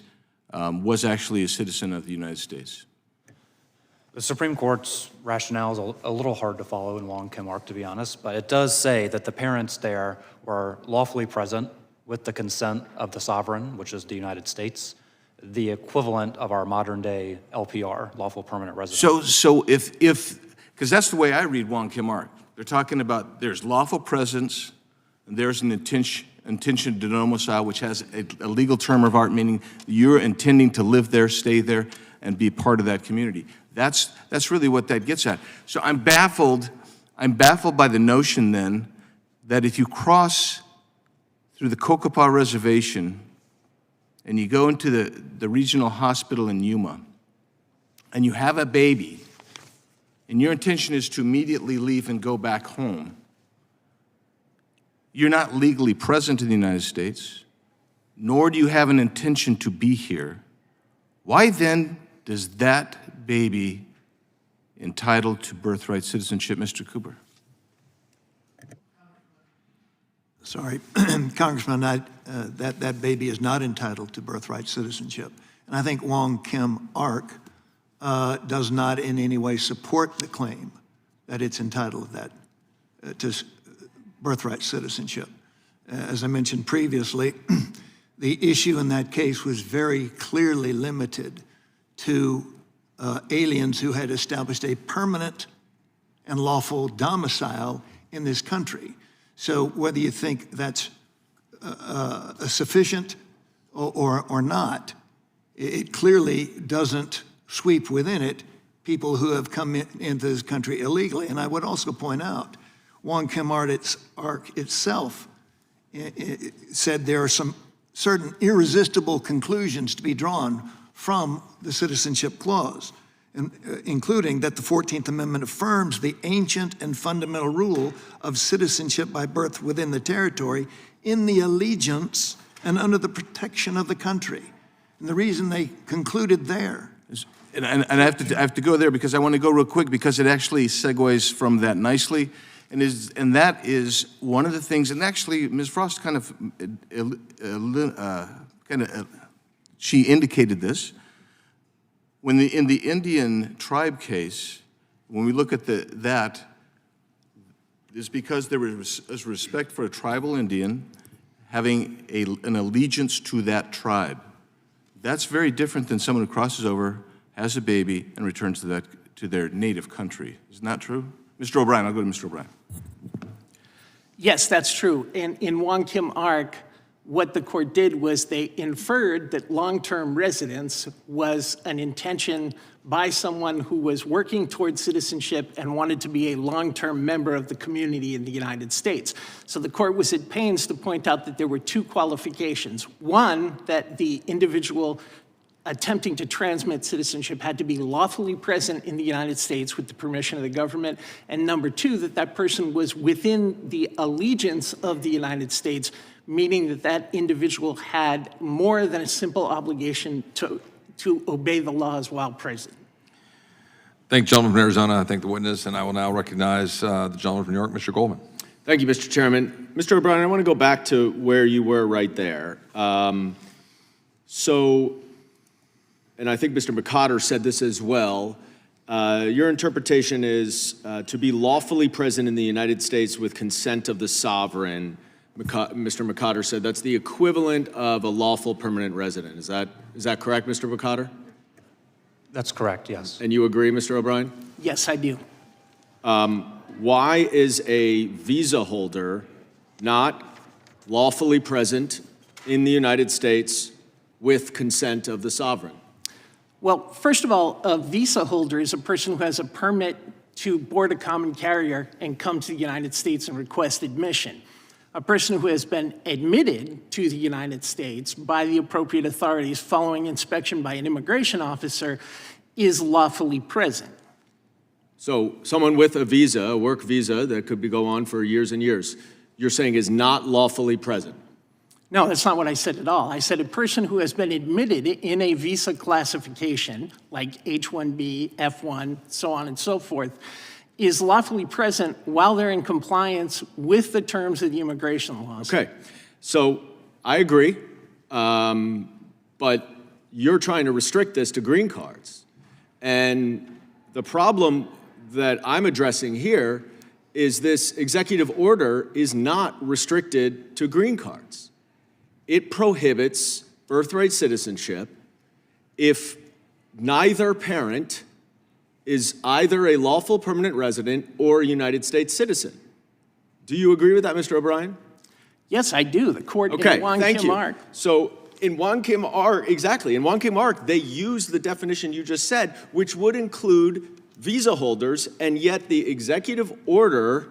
was actually a citizen of the United States? The Supreme Court's rationale is a little hard to follow in Wong Kim Ark, to be honest, but it does say that the parents there were lawfully present with the consent of the sovereign, which is the United States, the equivalent of our modern-day LPR, lawful permanent resident. So if because that's the way I read Wong Kim Ark. They're talking about there's lawful presence, and there's an intention de domicile, which has a legal term of art, meaning you're intending to live there, stay there, and be part of that community. That's really what that gets at. So I'm baffled by the notion then that if you cross through the Cocopah Reservation and you go into the regional hospital in Yuma and you have a baby and your intention is to immediately leave and go back home, you're not legally present in the United States, nor do you have an intention to be here. Why then does that baby entitled to birthright citizenship, Mr. Cooper? Sorry, Congressman, that baby is not entitled to birthright citizenship. And I think Wong Kim Ark does not in any way support the claim that it's entitled that to birthright citizenship. As I mentioned previously, the issue in that case was very clearly limited to aliens who had established a permanent and lawful domicile in this country. So whether you think that's sufficient or not, it clearly doesn't sweep within it people who have come into this country illegally. And I would also point out, Wong Kim Ark itself said there are some certain irresistible conclusions to be drawn from the Citizenship Clause, including that the 14th Amendment affirms the ancient and fundamental rule of citizenship by birth within the territory in the allegiance and under the protection of the country. And the reason they concluded there. And I have to go there because I want to go real quick because it actually segues from that nicely. And that is one of the things, and actually Ms. Frost she indicated this. In the Indian tribe case, when we look at that, it's because there was respect for a tribal Indian having an allegiance to that tribe. That's very different than someone who crosses over, has a baby, and returns to their native country. Isn't that true? Mr. O'Brien, I'll go to Mr. O'Brien. Yes, that's true. And in Wong Kim Ark, what the court did was they inferred that long-term residence was an intention by someone who was working towards citizenship and wanted to be a long-term member of the community in the United States. So the court was at pains to point out that there were two qualifications. One, that the individual attempting to transmit citizenship had to be lawfully present in the United States with the permission of the government. And number two, that that person was within the allegiance of the United States, meaning that that individual had more than a simple obligation to obey the laws while present. Thank the gentleman from Arizona. I thank the witness, and I will now recognize the gentleman from New York, Mr. Goldman. Thank you, Mr. Chairman. Mr. O'Brien, I want to go back to where you were right there. And I think Mr. McCotter said this as well, your interpretation is to be lawfully present in the United States with consent of the sovereign. Mr. McCotter said that's the equivalent of a lawful permanent resident. Is that correct, Mr. McCotter? That's correct, yes. And you agree, Mr. O'Brien? Yes, I do. Why is a visa holder not lawfully present in the United States with consent of the sovereign? Well, first of all, a visa holder is a person who has a permit to board a common carrier and come to the United States and request admission. A person who has been admitted to the United States by the appropriate authorities following inspection by an immigration officer is lawfully present. So someone with a visa, a work visa that could go on for years and years, you're saying is not lawfully present? No, that's not what I said at all. I said a person who has been admitted in a visa classification, like H-1B, F-1, so on and so forth, is lawfully present while they're in compliance with the terms of the immigration laws. Okay, so I agree, but you're trying to restrict this to green cards. And the problem that I'm addressing here is this executive order is not restricted to green cards. It prohibits birthright citizenship if neither parent is either a lawful permanent resident or a United States citizen. Do you agree with that, Mr. O'Brien? Yes, I do. The court in Wong Kim Ark. So in Wong Kim Ark, exactly, in Wong Kim Ark, they use the definition you just said, which would include visa holders, and yet the executive order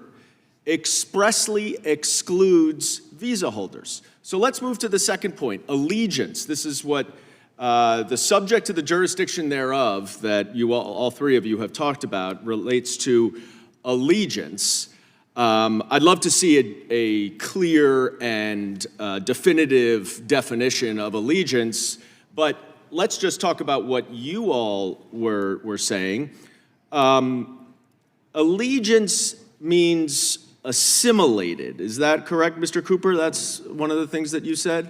expressly excludes visa holders. So let's move to the second point, allegiance. This is what the subject to the jurisdiction thereof that you all three of you have talked about relates to allegiance. I'd love to see a clear and definitive definition of allegiance, but let's just talk about what you all were saying. Allegiance means assimilated. Is that correct, Mr. Cooper? That's one of the things that you said?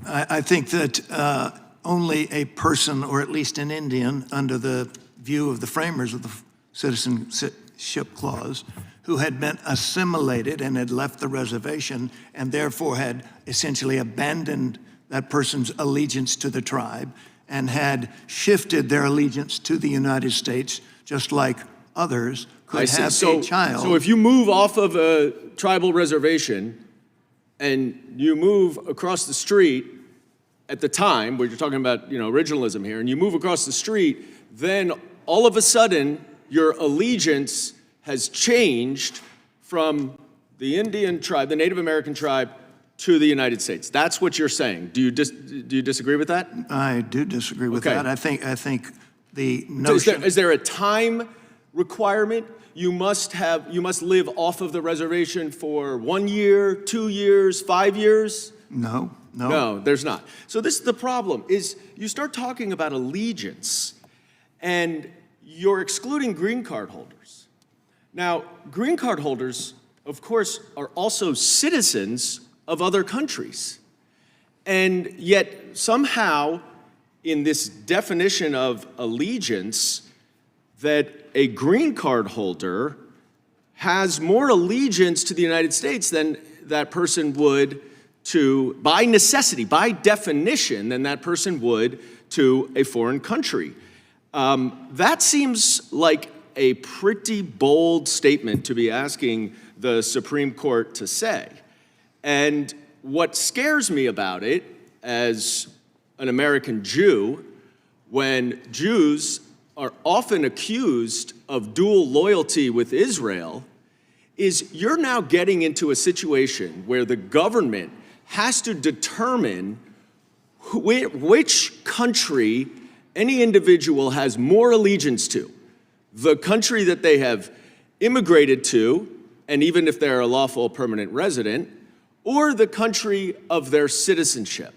I think that only a person, or at least an Indian, under the view of the framers of the Citizenship Clause who had been assimilated and had left the reservation and therefore had essentially abandoned that person's allegiance to the tribe and had shifted their allegiance to the United States, just like others could have a child. So if you move off of a tribal reservation and you move across the street at the time, where you're talking about, originalism here, and you move across the street, then all of a sudden your allegiance has changed from the Indian tribe, the Native American tribe, to the United States. That's what you're saying. Do you disagree with that? I do disagree with Okay. that. I think the notion. Is there a time requirement? You must live off of the reservation for 1 year, 2 years, 5 years? No. No, there's not. So this is the problem, is you start talking about allegiance and you're excluding green card holders. Now, green card holders, of course, are also citizens of other countries. And yet somehow in this definition of allegiance, that a green card holder has more allegiance to the United States than that person would to, by necessity, by definition, than that person would to a foreign country. That seems like a pretty bold statement to be asking the Supreme Court to say. And what scares me about it as an American Jew, when Jews are often accused of dual loyalty with Israel, is you're now getting into a situation where the government has to determine which country any individual has more allegiance to. The country that they have immigrated to, and even if they're a lawful permanent resident, or the country of their citizenship.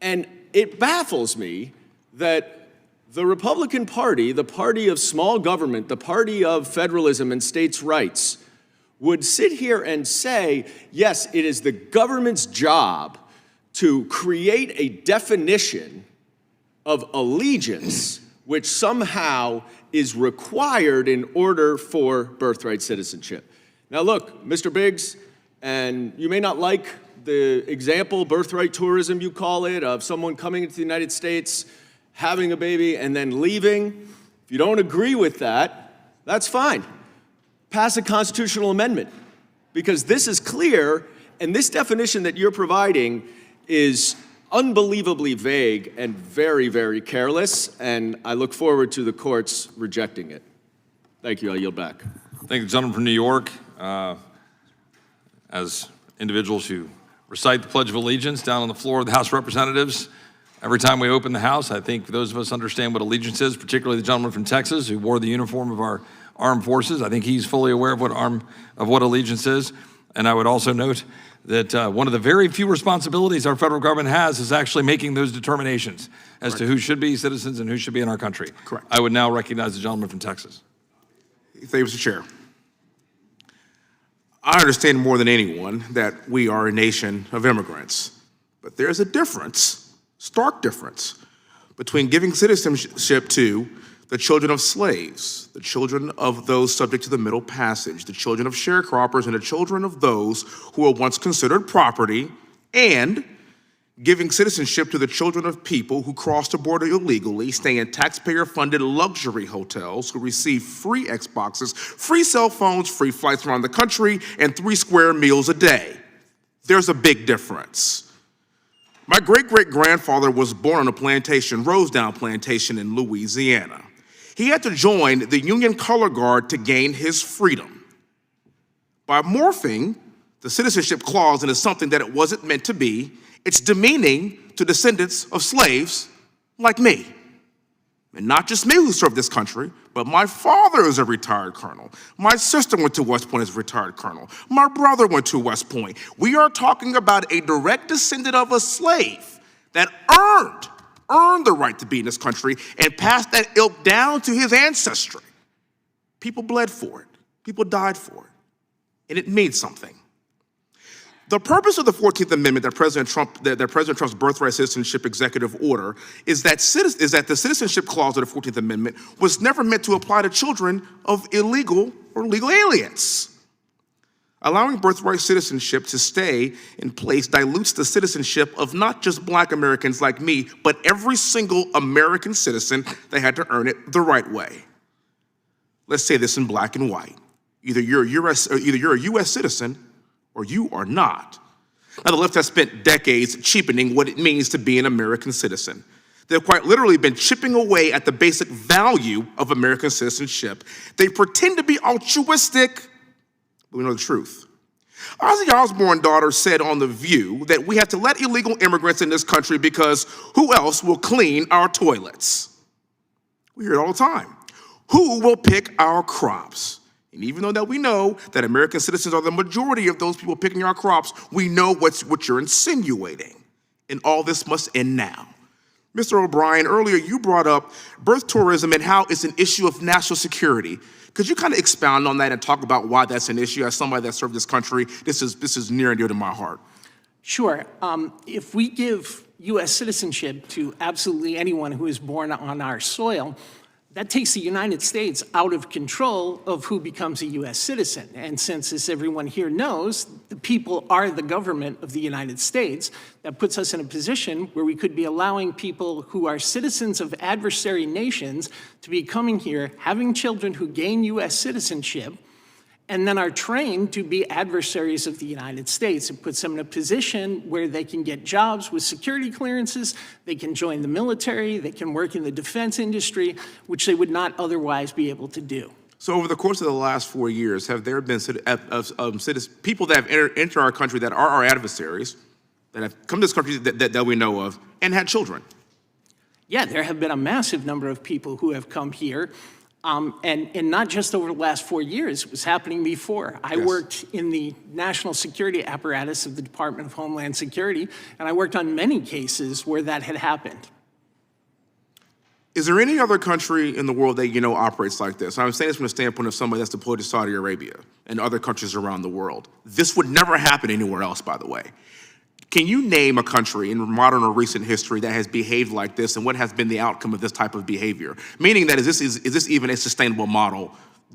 And it baffles me that the Republican Party, the party of small government, the party of federalism and states' rights, would sit here and say, yes, it is the government's job to create a definition of allegiance which somehow is required in order for birthright citizenship. Now look, Mr. Biggs, and you may not like the example, birthright tourism you call it, of someone coming into the United States, having a baby, and then leaving. If you don't agree with that, that's fine. Pass a constitutional amendment, because this is clear, and this definition that you're providing is unbelievably vague and very, very careless, and I look forward to the courts rejecting it. Thank you. I yield back. Thank you, gentleman from New York. As individuals who recite the Pledge of Allegiance down on the floor of the House of Representatives, every time we open the House, I think those of us understand what allegiance is, particularly the gentleman from Texas who wore the uniform of our armed forces. I think he's fully aware of what allegiance is. And I would also note that one of the very few responsibilities our federal government has is actually making those determinations as to who should be citizens and who should be in our country. Correct. I would now recognize the gentleman from Texas. Thank you, Mr. Chair. I understand more than anyone that we are a nation of immigrants, but there's a difference, stark difference, between giving citizenship to the children of slaves, the children of those subject to the Middle Passage, the children of sharecroppers, and the children of those who were once considered property, and giving citizenship to the children of people who cross the border illegally, stay in taxpayer-funded luxury hotels, who receive free Xboxes, free cell phones, free flights around the country, and 3 square meals a day. There's a big difference. My great-great-grandfather was born on a plantation, Rosedown Plantation in Louisiana. He had to join the Union Color Guard to gain his freedom. By morphing the citizenship clause into something that it wasn't meant to be, it's demeaning to descendants of slaves like me. And not just me who served this country, but my father is a retired colonel. My sister went to West Point as a retired colonel. My brother went to West Point. We are talking about a direct descendant of a slave that earned the right to be in this country and passed that ilk down to his ancestry. People bled for it. People died for it. And it means something. The purpose of the 14th Amendment that President Trump's Birthright Citizenship executive order is that the citizenship clause of the 14th Amendment was never meant to apply to children of illegal or legal aliens. Allowing birthright citizenship to stay in place dilutes the citizenship of not just Black Americans like me, but every single American citizen that had to earn it the right way. Let's say this in black and white. Either you're a U.S. citizen or you are not. Now, the left has spent decades cheapening what it means to be an American citizen. They've quite literally been chipping away at the basic value of American citizenship. They pretend to be altruistic, but we know the truth. Ozzy Osbourne's daughter said on The View that we have to let illegal immigrants in this country because who else will clean our toilets? We hear it all the time. Who will pick our crops? And even though that we know that American citizens are the majority of those people picking our crops, we know what you're insinuating. And all this must end now. Mr. O'Brien, earlier you brought up birth tourism and how it's an issue of national security. Could you kind of expound on that and talk about why that's an issue? As somebody that served this country, this is near and dear to my heart. Sure. If we give U.S. citizenship to absolutely anyone who is born on our soil, that takes the United States out of control of who becomes a U.S. citizen. And since, as everyone here knows, the people are the government of the United States, that puts us in a position where we could be allowing people who are citizens of adversary nations to be coming here, having children who gain U.S. citizenship, and then are trained to be adversaries of the United States. It puts them in a position where they can get jobs with security clearances, they can join the military, they can work in the defense industry, which they would not otherwise be able to do. So over the course of the last 4 years, have there been people that have entered our country that are our adversaries, that have come to this country that we know of, and had children? Yeah, there have been a massive number of people who have come here. And not just over the last 4 years, it was happening before. I worked in the national security apparatus of the Department of Homeland Security, and I worked on many cases where that had happened. Is there any other country in the world that you know operates like this? I'm saying this from the standpoint of somebody that's deployed to Saudi Arabia and other countries around the world. This would never happen anywhere else, by the way. Can you name a country in modern or recent history that has behaved like this, and what has been the outcome of this type of behavior? Meaning that is this even a sustainable model,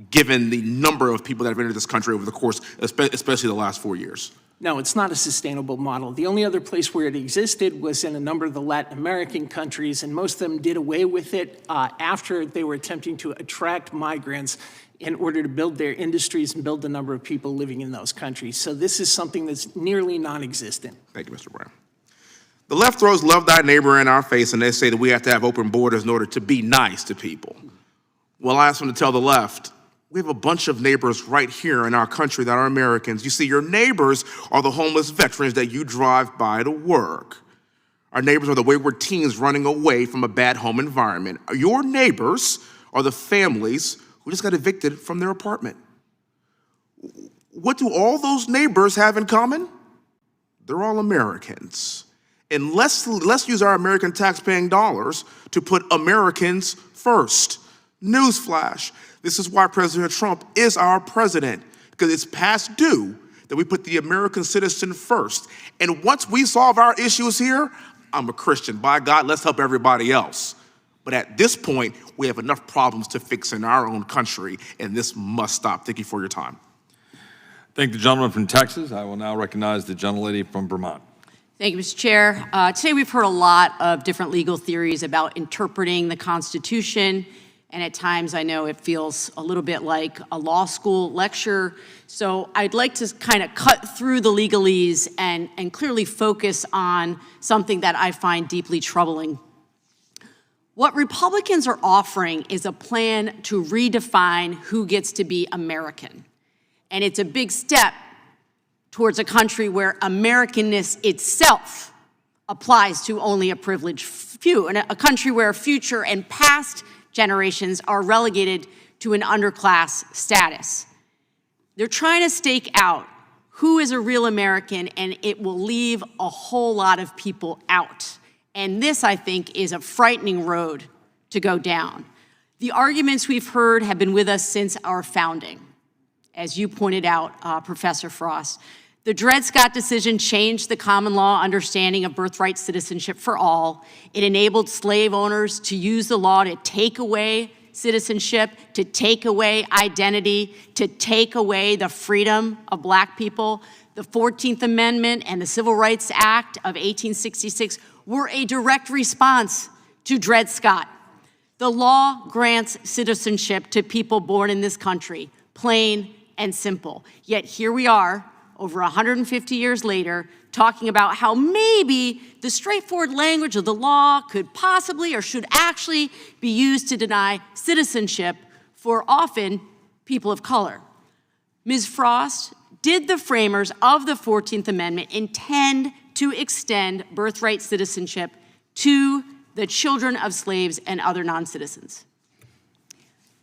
given the number of people that have entered this country over the course, especially the last 4 years? No, it's not a sustainable model. The only other place where it existed was in a number of the Latin American countries, and most of them did away with it after they were attempting to attract migrants in order to build their industries and build the number of people living in those countries. So this is something that's nearly non-existent. Thank you, Mr. Brown. The left throws love thy neighbor in our face, and they say that we have to have open borders in order to be nice to people. Well, I ask them to tell the left, we have a bunch of neighbors right here in our country that are Americans. You see, your neighbors are the homeless veterans that you drive by to work. Our neighbors are the wayward teens running away from a bad home environment. Your neighbors are the families who just got evicted from their apartment. What do all those neighbors have in common? They're all Americans. And let's use our American tax-paying dollars to put Americans first. Newsflash, this is why President Trump is our president, because it's past due that we put the American citizen first. And once we solve our issues here, I'm a Christian. By God, let's help everybody else. But at this point, we have enough problems to fix in our own country, and this must stop. Thank you for your time. Thank the gentleman from Texas. I will now recognize the gentlelady from Vermont. Thank you, Mr. Chair. Today we've heard a lot of different legal theories about interpreting the Constitution, and at times I know it feels a little bit like a law school lecture. So I'd like to kind of cut through the legalese and clearly focus on something that I find deeply troubling. What Republicans are offering is a plan to redefine who gets to be American. And it's a big step towards a country where Americanness itself applies to only a privileged few, and a country where future and past generations are relegated to an underclass status. They're trying to stake out who is a real American, and it will leave a whole lot of people out. And this, I think, is a frightening road to go down. The arguments we've heard have been with us since our founding. As you pointed out, Professor Frost, The Dred Scott decision changed the common law understanding of birthright citizenship for all. It enabled slave owners to use the law to take away citizenship, to take away identity, to take away the freedom of Black people. The 14th Amendment and the Civil Rights Act of 1866 were a direct response to Dred Scott. The law grants citizenship to people born in this country, plain and simple. Yet here we are, over 150 years later, talking about how maybe the straightforward language of the law could possibly or should actually be used to deny citizenship for often people of color. Ms. Frost, did the framers of the 14th Amendment intend to extend birthright citizenship to the children of slaves and other non-citizens?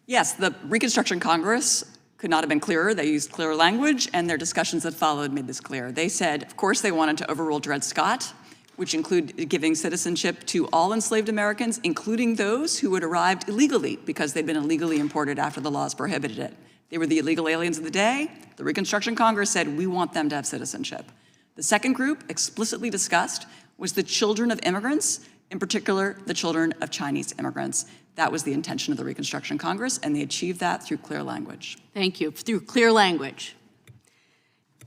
Yes, the Reconstruction Congress could not have been clearer. They used clearer language, and their discussions that followed made this clear. They said, of course, they wanted to overrule Dred Scott, which included giving citizenship to all enslaved Americans, including those who had arrived illegally because they'd been illegally imported after the laws prohibited it. They were the illegal aliens of the day. The Reconstruction Congress said, we want them to have citizenship. The second group explicitly discussed was the children of immigrants, in particular, the children of Chinese immigrants. That was the intention of the Reconstruction Congress, and they achieved that through clear language. Thank you, through clear language.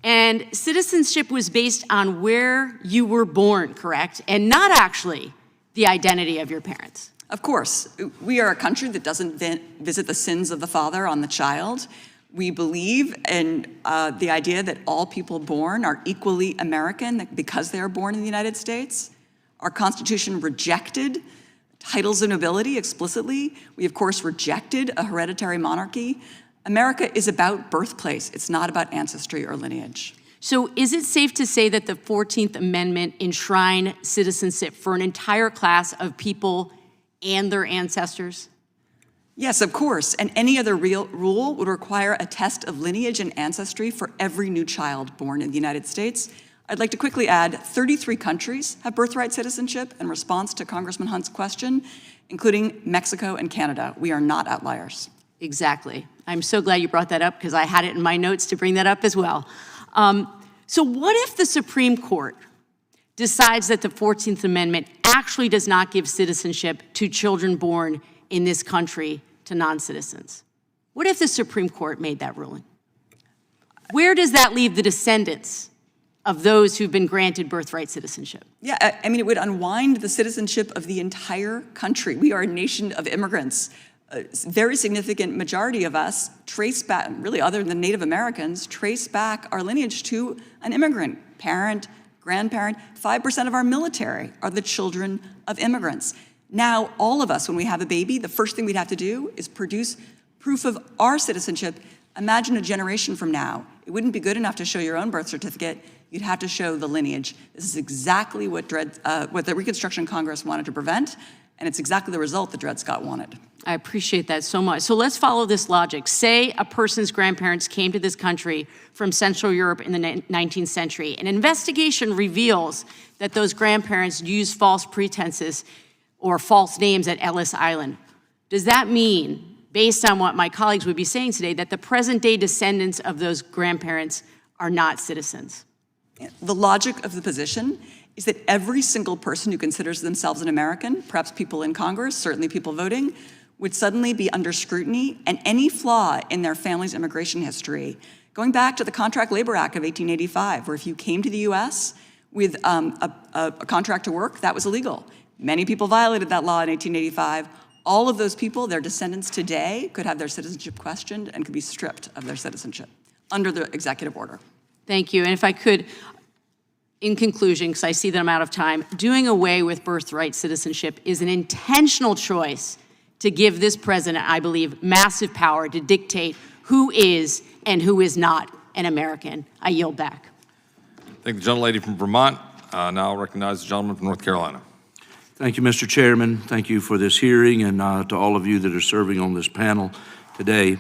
And citizenship was based on where you were born, correct? And not actually the identity of your parents. Of course, we are a country that doesn't visit the sins of the father on the child. We believe in the idea that all people born are equally American because they are born in the United States. Our Constitution rejected titles of nobility explicitly. We, of course, rejected a hereditary monarchy. America is about birthplace. It's not about ancestry or lineage. So is it safe to say that the 14th Amendment enshrined citizenship for an entire class of people and their ancestors? Yes, of course. And any other rule would require a test of lineage and ancestry for every new child born in the United States. I'd like to quickly add 33 countries have birthright citizenship in response to Congressman Hunt's question, including Mexico and Canada. We are not outliers. Exactly. I'm so glad you brought that up because I had it in my notes to bring that up as well. So what if the Supreme Court decides that the 14th Amendment actually does not give citizenship to children born in this country to non-citizens? What if the Supreme Court made that ruling? Where does that leave the descendants of those who've been granted birthright citizenship? Yeah, I mean, it would unwind the citizenship of the entire country. We are a nation of immigrants. A very significant majority of us trace back, really other than Native Americans, trace back our lineage to an immigrant, parent, grandparent. 5% of our military are the children of immigrants. Now, all of us, when we have a baby, the first thing we'd have to do is produce proof of our citizenship. Imagine a generation from now. It wouldn't be good enough to show your own birth certificate. You'd have to show the lineage. This is exactly what the Reconstruction Congress wanted to prevent, and it's exactly the result that Dred Scott wanted. I appreciate that so much. So let's follow this logic. Say a person's grandparents came to this country from Central Europe in the 19th century. An investigation reveals that those grandparents used false pretenses or false names at Ellis Island. Does that mean, based on what my colleagues would be saying today, that the present-day descendants of those grandparents are not citizens? The logic of the position is that every single person who considers themselves an American, perhaps people in Congress, certainly people voting, would suddenly be under scrutiny, and any flaw in their family's immigration history, going back to the Contract Labor Act of 1885, where if you came to the U.S. with a contract to work, that was illegal. Many people violated that law in 1885. All of those people, their descendants today, could have their citizenship questioned and could be stripped of their citizenship under the executive order. Thank you. And if I could, in conclusion, because I see that I'm out of time, doing away with birthright citizenship is an intentional choice to give this president, I believe, massive power to dictate who is and who is not an American. I yield back. Thank the gentlelady from Vermont. Now I'll recognize the gentleman from North Carolina. Thank you, Mr. Chairman. Thank you for this hearing, and to all of you that are serving on this panel today.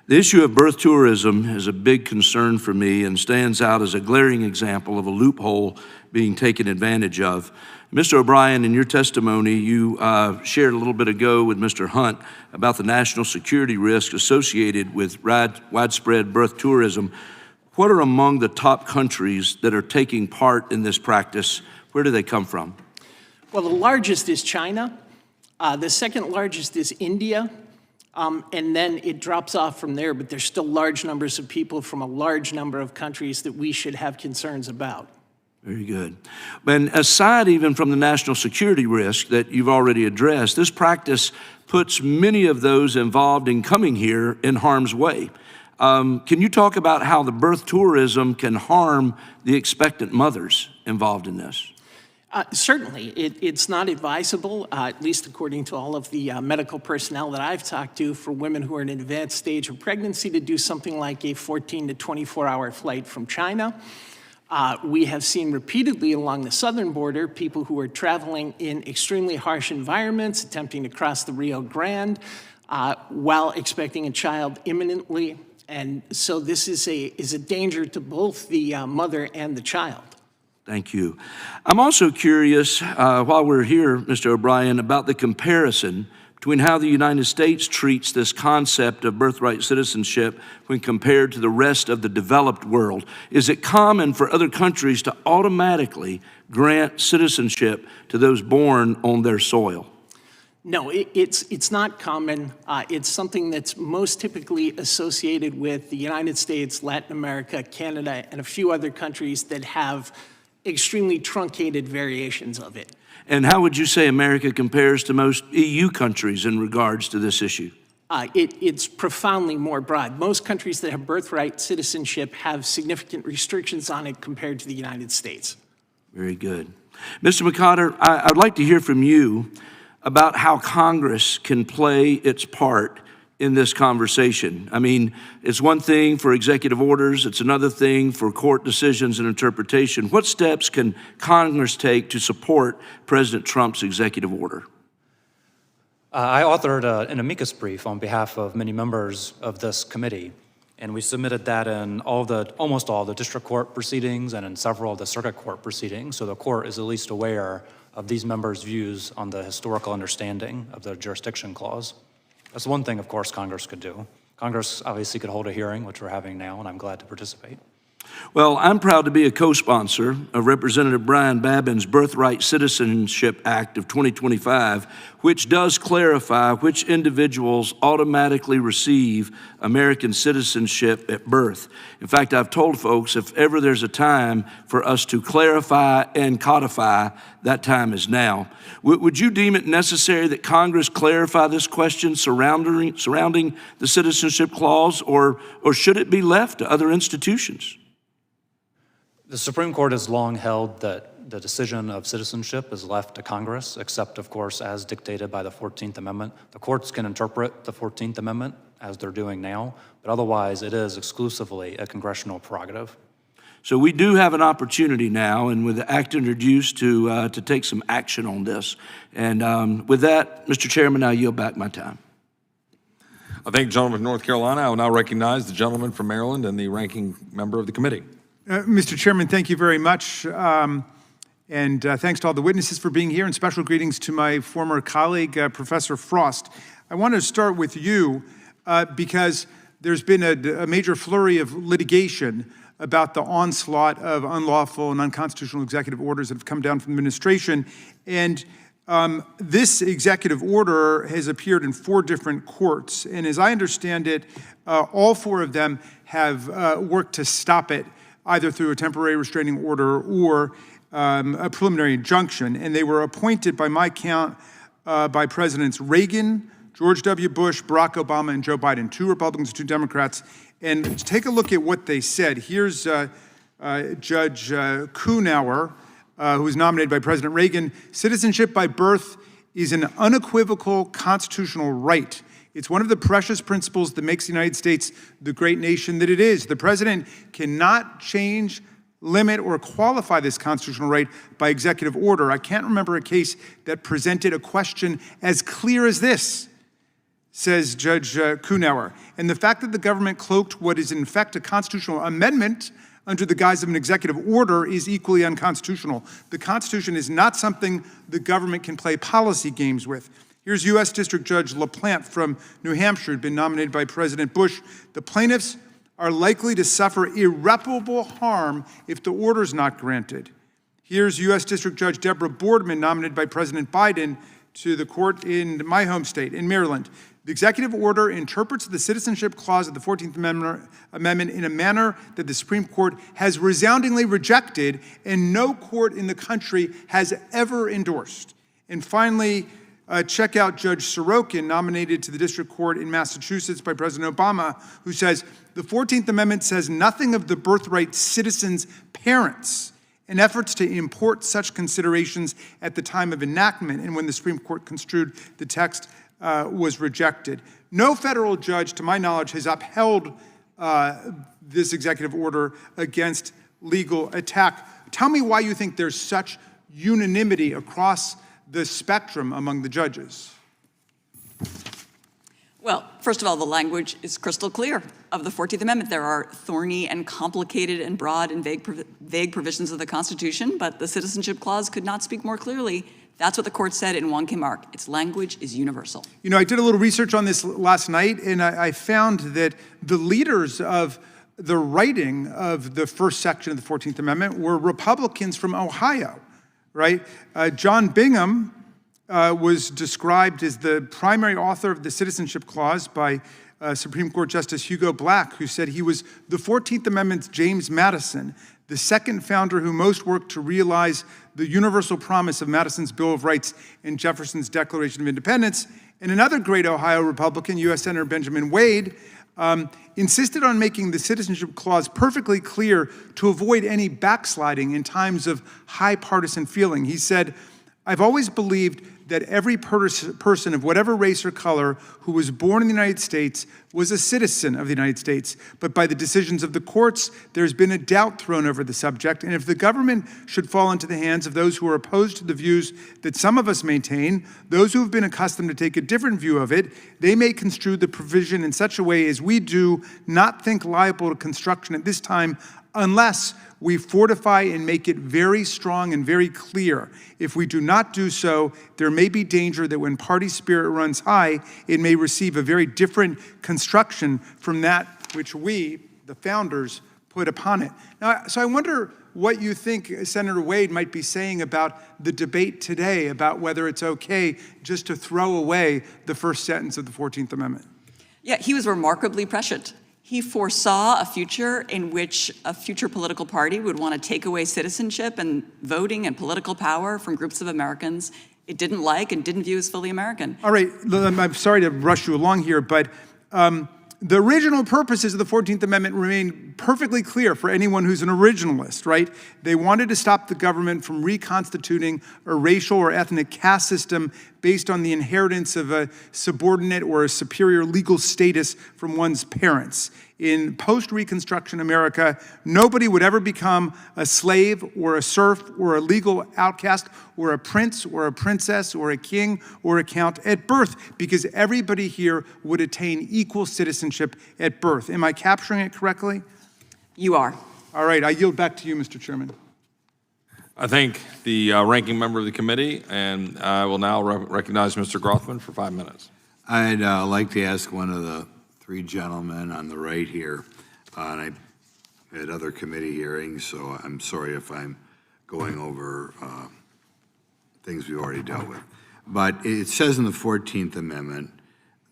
The issue of birth tourism is a big concern for me and stands out as a glaring example of a loophole being taken advantage of. Mr. O'Brien, in your testimony, you shared a little bit ago with Mr. Hunt about the national security risk associated with widespread birth tourism. what are among the top countries that are taking part in this practice? Where do they come from? Well, the largest is China. The second largest is India. And then it drops off from there, but there's still large numbers of people from a large number of countries that we should have concerns about. Very good. And aside even from the national security risk that you've already addressed, this practice puts many of those involved in coming here in harm's way. Can you talk about how the birth tourism can harm the expectant mothers involved in this? Certainly, it's not advisable, at least according to all of the medical personnel that I've talked to, for women who are in an advanced stage of pregnancy to do something like a 14 to 24-hour flight from China. We have seen repeatedly along the southern border people who are traveling in extremely harsh environments, attempting to cross the Rio Grande while expecting a child imminently. And so this is a danger to both the mother and the child. Thank you. I'm also curious, while we're here, Mr. O'Brien, about the comparison between how the United States treats this concept of birthright citizenship when compared to the rest of the developed world. Is it common for other countries to automatically grant citizenship to those born on their soil? No, it's not common. It's something that's most typically associated with the United States, Latin America, Canada, and a few other countries that have extremely truncated variations of it. And how would you say America compares to most EU countries in regards to this issue? It's profoundly more broad. Most countries that have birthright citizenship have significant restrictions on it compared to the United States. Very good. Mr. McCotter, I'd like to hear from you about how Congress can play its part in this conversation. I mean, it's one thing for executive orders, it's another thing for court decisions and interpretation. What steps can Congress take to support President Trump's executive order? I authored an amicus brief on behalf of many members of this committee, and we submitted that in almost all the district court proceedings and in several of the circuit court proceedings, so the court is at least aware of these members' views on the historical understanding of the jurisdiction clause. That's one thing, of course, Congress could do. Congress obviously could hold a hearing, which we're having now, and I'm glad to participate. Well, I'm proud to be a co-sponsor of Representative Brian Babin's Birthright Citizenship Act of 2025, which does clarify which individuals automatically receive American citizenship at birth. In fact, I've told folks if ever there's a time for us to clarify and codify, that time is now. Would you deem it necessary that Congress clarify this question surrounding the citizenship clause, or should it be left to other institutions? The Supreme Court has long held that the decision of citizenship is left to Congress, except, of course, as dictated by the 14th Amendment. The courts can interpret the 14th Amendment as they're doing now, but otherwise it is exclusively a congressional prerogative. So we do have an opportunity now, and with the act introduced, to take some action on this. And with that, Mr. Chairman, I yield back my time. I thank the gentleman from North Carolina. I will now recognize the gentleman from Maryland and the ranking member of the committee. Mr. Chairman, thank you very much. And thanks to all the witnesses for being here, and special greetings to my former colleague, Professor Frost. I want to start with you because there's been a major flurry of litigation about the onslaught of unlawful and unconstitutional executive orders that have come down from the administration. And this executive order has appeared in 4 different courts. And as I understand it, all 4 of them have worked to stop it, either through a temporary restraining order or a preliminary injunction. And they were appointed, by my count, by Presidents Reagan, George W. Bush, Barack Obama, and Joe Biden, 2 Republicans, 2 Democrats. And take a look at what they said. Here's Judge Kuhnauer, who was nominated by President Reagan. Citizenship by birth is an unequivocal constitutional right. It's one of the precious principles that makes the United States the great nation that it is. The president cannot change, limit, or qualify this constitutional right by executive order. I can't remember a case that presented a question as clear as this, says Judge Kuhnauer. And the fact that the government cloaked what is in fact a constitutional amendment under the guise of an executive order is equally unconstitutional. The Constitution is not something the government can play policy games with. Here's U.S. District Judge LaPlante from New Hampshire, who'd been nominated by President Bush. The plaintiffs are likely to suffer irreparable harm if the order is not granted. Here's U.S. District Judge Deborah Boardman, nominated by President Biden to the court in my home state, in Maryland. The executive order interprets the Citizenship Clause of the 14th Amendment in a manner that the Supreme Court has resoundingly rejected and no court in the country has ever endorsed. And finally, check out Judge Sorokin, nominated to the district court in Massachusetts by President Obama, who says, the 14th Amendment says nothing of the birthright citizens' parents, and efforts to import such considerations at the time of enactment and when the Supreme Court construed the text was rejected. No federal judge, to my knowledge, has upheld this executive order against legal attack. Tell me why you think there's such unanimity across the spectrum among the judges. Well, first of all, the language is crystal clear of the 14th Amendment. There are thorny and complicated and broad and vague provisions of the Constitution, but the Citizenship Clause could not speak more clearly. That's what the court said in Wong Kim Ark. Its language is universal. You know, I did a little research on this last night, and I found that the leaders of the writing of the first section of the 14th Amendment were Republicans from Ohio, right? John Bingham was described as the primary author of the Citizenship Clause by Supreme Court Justice Hugo Black, who said he was the 14th Amendment's James Madison, the second founder who most worked to realize the universal promise of Madison's Bill of Rights and Jefferson's Declaration of Independence. And another great Ohio Republican, U.S. Senator Benjamin Wade, insisted on making the Citizenship Clause perfectly clear to avoid any backsliding in times of high partisan feeling. He said, I've always believed that every person of whatever race or color who was born in the United States was a citizen of the United States. But by the decisions of the courts, there's been a doubt thrown over the subject. And if the government should fall into the hands of those who are opposed to the views that some of us maintain, those who have been accustomed to take a different view of it, they may construe the provision in such a way as we do not think liable to construction at this time, unless we fortify and make it very strong and very clear. If we do not do so, there may be danger that when party spirit runs high, it may receive a very different construction from that which we, the founders, put upon it. Now, so I wonder what you think Senator Wade might be saying about the debate today about whether it's okay just to throw away the first sentence of the 14th Amendment. Yeah, he was remarkably prescient. He foresaw a future in which a future political party would want to take away citizenship and voting and political power from groups of Americans it didn't like and didn't view as fully American. All right, I'm sorry to rush you along here, but the original purposes of the 14th Amendment remain perfectly clear for anyone who's an originalist, right? They wanted to stop the government from reconstituting a racial or ethnic caste system based on the inheritance of a subordinate or a superior legal status from one's parents. In post-Reconstruction America, nobody would ever become a slave or a serf or a legal outcast or a prince or a princess or a king or a count at birth, because everybody here would attain equal citizenship at birth. Am I capturing it correctly? You are. All right, I yield back to you, Mr. Chairman. I thank the ranking member of the committee, and I will now recognize Mr. Grothman for 5 minutes. I'd like to ask one of the three gentlemen on the right here, and I had other committee hearings, so I'm sorry if I'm going over things we've already dealt with. But it says in the 14th Amendment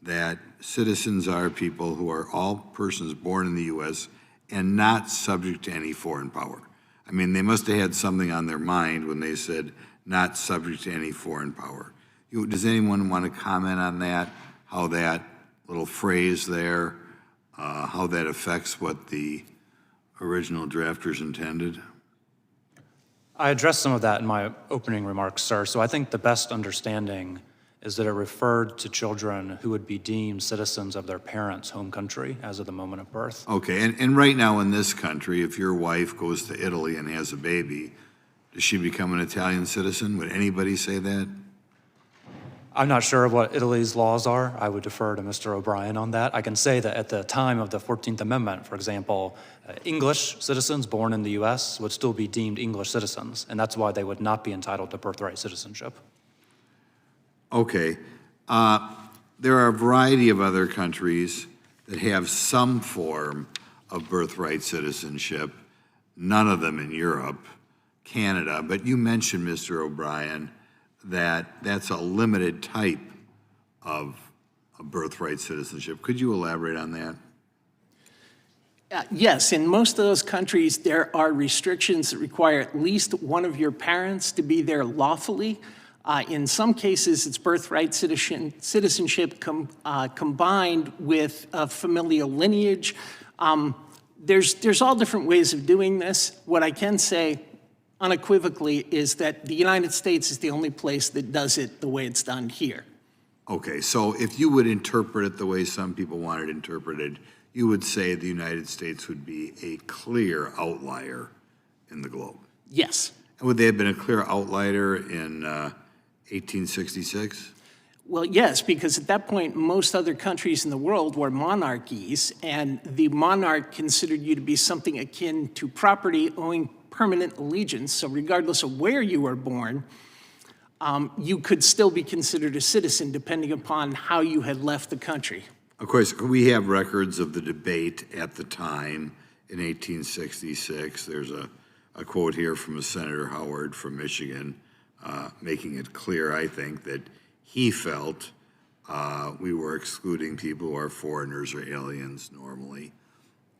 that citizens are people who are all persons born in the U.S. and not subject to any foreign power. I mean, they must have had something on their mind when they said not subject to any foreign power. Does anyone want to comment on that, how that little phrase there, how that affects what the original drafters intended? I addressed some of that in my opening remarks, sir. So I think the best understanding is that it referred to children who would be deemed citizens of their parents' home country as of the moment of birth. Okay, and right now in this country, if your wife goes to Italy and has a baby, does she become an Italian citizen? Would anybody say that? I'm not sure what Italy's laws are. I would defer to Mr. O'Brien on that. I can say that at the time of the 14th Amendment, for example, English citizens born in the U.S. would still be deemed English citizens, and that's why they would not be entitled to birthright citizenship. Okay. There are a variety of other countries that have some form of birthright citizenship, none of them in Europe, Canada, but you mentioned, Mr. O'Brien, that that's a limited type of birthright citizenship. Could you elaborate on that? Yes, in most of those countries, there are restrictions that require at least one of your parents to be there lawfully. In some cases, it's birthright citizenship combined with a familial lineage. There's all different ways of doing this. What I can say unequivocally is that the United States is the only place that does it the way it's done here. Okay, so if you would interpret it the way some people want it interpreted, you would say the United States would be a clear outlier in the globe. Yes. And would they have been a clear outlier in 1866? Well, yes, because at that point, most other countries in the world were monarchies, and the monarch considered you to be something akin to property owing permanent allegiance. So regardless of where you were born, you could still be considered a citizen depending upon how you had left the country. Of course, we have records of the debate at the time in 1866. There's a quote here from Senator Howard from Michigan, making it clear, I think, that he felt we were excluding people who are foreigners or aliens normally.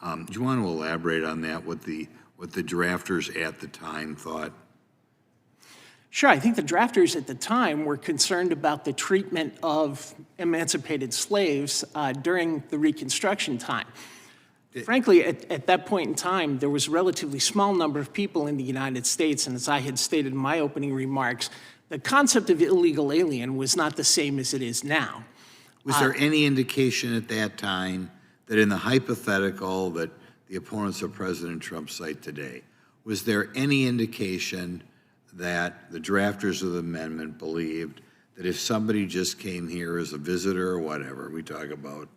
Do you want to elaborate on that, what the drafters at the time thought? Sure, I think the drafters at the time were concerned about the treatment of emancipated slaves during the Reconstruction time. Frankly, at that point in time, there was a relatively small number of people in the United States, and as I had stated in my opening remarks, the concept of illegal alien was not the same as it is now. Was there any indication at that time that in the hypothetical that the opponents of President Trump cite today, was there any indication that the drafters of the amendment believed that if somebody just came here as a visitor or whatever, we talk about,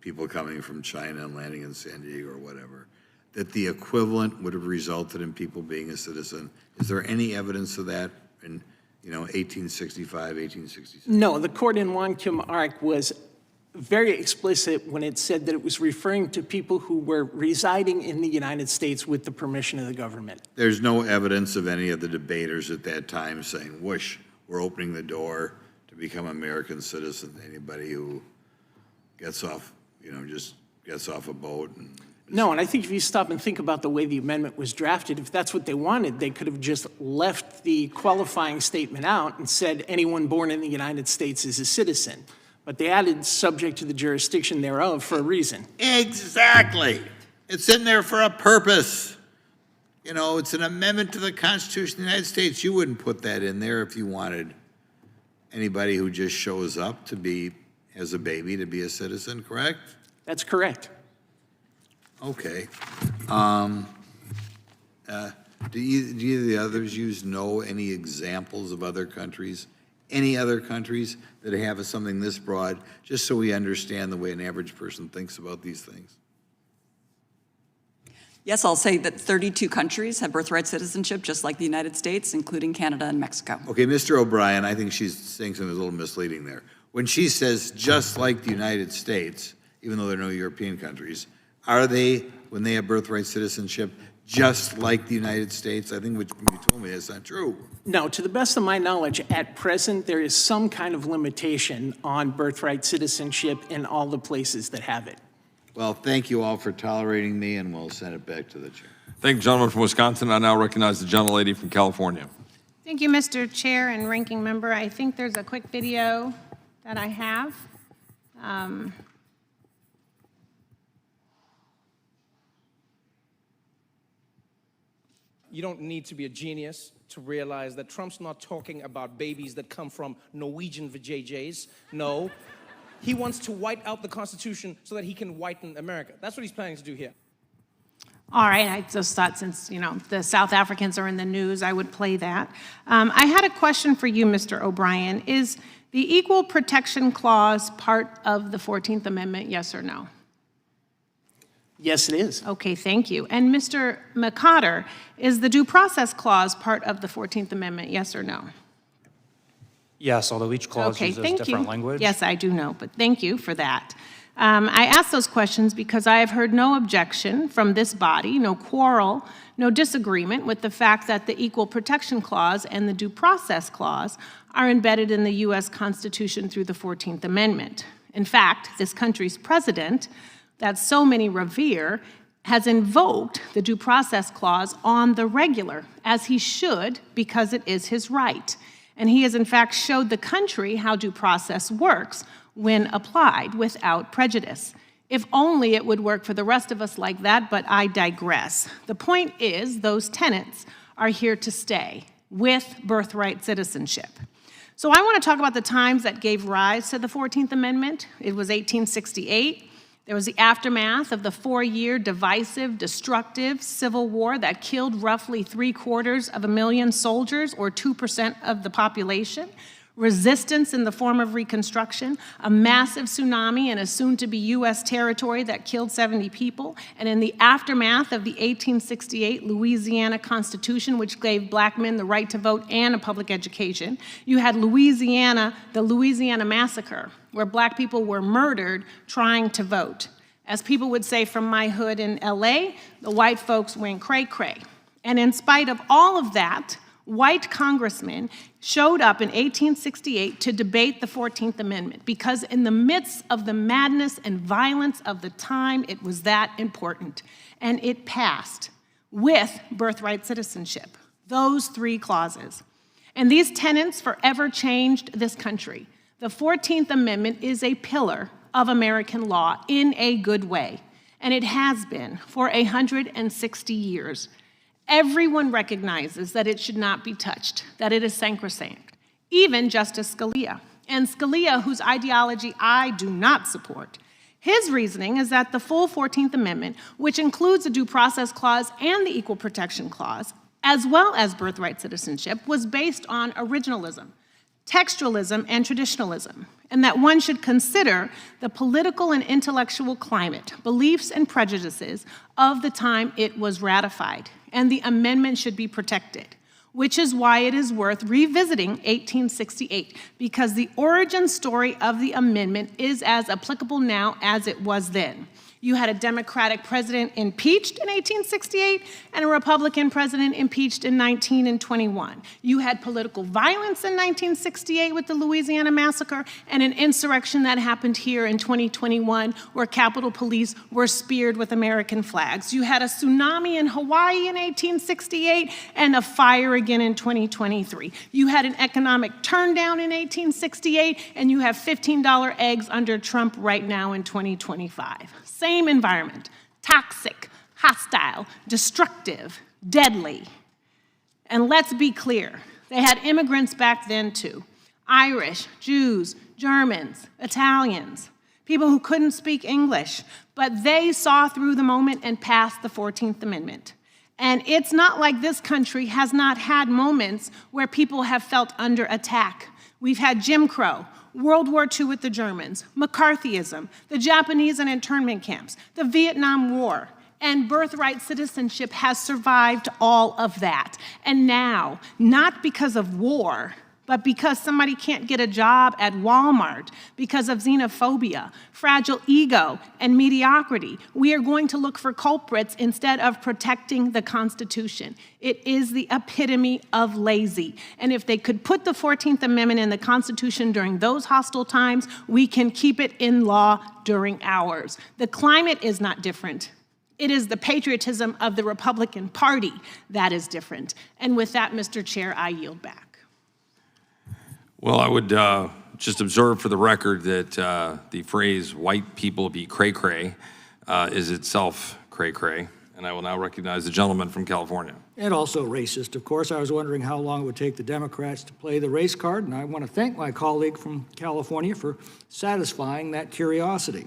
people coming from China and landing in San Diego or whatever, that the equivalent would have resulted in people being a citizen? Is there any evidence of that in, 1865, 1866? No, the court in Wong Kim Ark was very explicit when it said that it was referring to people who were residing in the United States with the permission of the government. There's no evidence of any of the debaters at that time saying, whoosh, we're opening the door to become American citizen. Anybody who gets off, just gets off a boat. No, and I think if you stop and think about the way the amendment was drafted, if that's what they wanted, they could have just left the qualifying statement out and said anyone born in the United States is a citizen. But they added subject to the jurisdiction thereof for a reason. Exactly. It's in there for a purpose. It's an amendment to the Constitution of the United States. You wouldn't put that in there if you wanted anybody who just shows up to be, as a baby, to be a citizen, correct? That's correct. Okay. Do either of the others know any examples of other countries? Any other countries that have something this broad, just so we understand the way an average person thinks about these things? Yes, I'll say that 32 countries have birthright citizenship, just like the United States, including Canada and Mexico. Okay, Mr. O'Brien, I think she's saying something a little misleading there. When she says just like the United States, even though there are no European countries, are they, when they have birthright citizenship, just like the United States? I think what you told me is not true. No, to the best of my knowledge, at present, there is some kind of limitation on birthright citizenship in all the places that have it. Well, thank you all for tolerating me, and we'll send it back to the chair. Thank you, gentleman from Wisconsin. I now recognize the gentlelady from California. Thank you, Mr. Chair and Ranking Member. I think there's a quick video that I have. You don't need to be a genius to realize that Trump's not talking about babies that come from Norwegian vajayjays. No, he wants to white out the Constitution so that he can whiten America. That's what he's planning to do here. All right, I just thought since, the South Africans are in the news, I would play that. I had a question for you, Mr. O'Brien. Is the Equal Protection Clause part of the 14th Amendment, yes or no? Yes, it is. Okay, thank you. And Mr. McCotter, is the Due Process Clause part of the 14th Amendment, yes or no? Yes, although each clause uses different language. Yes, I do know, but thank you for that. I ask those questions because I have heard no objection from this body, no quarrel, no disagreement with the fact that the Equal Protection Clause and the Due Process Clause are embedded in the U.S. Constitution through the 14th Amendment. In fact, this country's president, that so many revere, has invoked the Due Process Clause on the regular, as he should, because it is his right. And he has in fact showed the country how due process works when applied without prejudice. If only it would work for the rest of us like that, but I digress. The point is, those tenets are here to stay with birthright citizenship. So I want to talk about the times that gave rise to the 14th Amendment. It was 1868. There was the aftermath of the 4-year divisive, destructive Civil War that killed roughly 750,000 soldiers, or 2% of the population. Resistance in the form of Reconstruction, a massive tsunami in a soon-to-be U.S. territory that killed 70 people, and in the aftermath of the 1868 Louisiana Constitution, which gave black men the right to vote and a public education, you had Louisiana, the Louisiana Massacre, where black people were murdered trying to vote. As people would say from my hood in L.A., the white folks went cray-cray. And in spite of all of that, white congressmen showed up in 1868 to debate the 14th Amendment because in the midst of the madness and violence of the time, it was that important. And it passed with birthright citizenship, those 3 clauses. And these tenets forever changed this country. The 14th Amendment is a pillar of American law in a good way, and it has been for 160 years. Everyone recognizes that it should not be touched, that it is sacrosanct, even Justice Scalia. And Scalia, whose ideology I do not support, his reasoning is that the full 14th Amendment, which includes the Due Process Clause and the Equal Protection Clause, as well as birthright citizenship, was based on originalism, textualism, and traditionalism, and that one should consider the political and intellectual climate, beliefs and prejudices of the time it was ratified, and the amendment should be protected, which is why it is worth revisiting 1868, because the origin story of the amendment is as applicable now as it was then. You had a Democratic president impeached in 1868 and a Republican president impeached in 19 and 21. You had political violence in 1968 with the Louisiana Massacre and an insurrection that happened here in 2021 where Capitol Police were speared with American flags. You had a tsunami in Hawaii in 1868 and a fire again in 2023. You had an economic turndown in 1868 and you have $15 eggs under Trump right now in 2025. Same environment, toxic, hostile, destructive, deadly. And let's be clear, they had immigrants back then too. Irish, Jews, Germans, Italians, people who couldn't speak English, but they saw through the moment and passed the 14th Amendment. And it's not like this country has not had moments where people have felt under attack. We've had Jim Crow, World War II with the Germans, McCarthyism, the Japanese in internment camps, the Vietnam War, and birthright citizenship has survived all of that. And now, not because of war, but because somebody can't get a job at Walmart, because of xenophobia, fragile ego, and mediocrity, we are going to look for culprits instead of protecting the Constitution. It is the epitome of lazy. And if they could put the 14th Amendment in the Constitution during those hostile times, we can keep it in law during ours. The climate is not different. It is the patriotism of the Republican Party that is different. And with that, Mr. Chair, I yield back. Well, I would just observe for the record that the phrase "white people be cray-cray" is itself cray-cray, and I will now recognize the gentleman from California. And also racist, of course. I was wondering how long it would take the Democrats to play the race card, and I want to thank my colleague from California for satisfying that curiosity.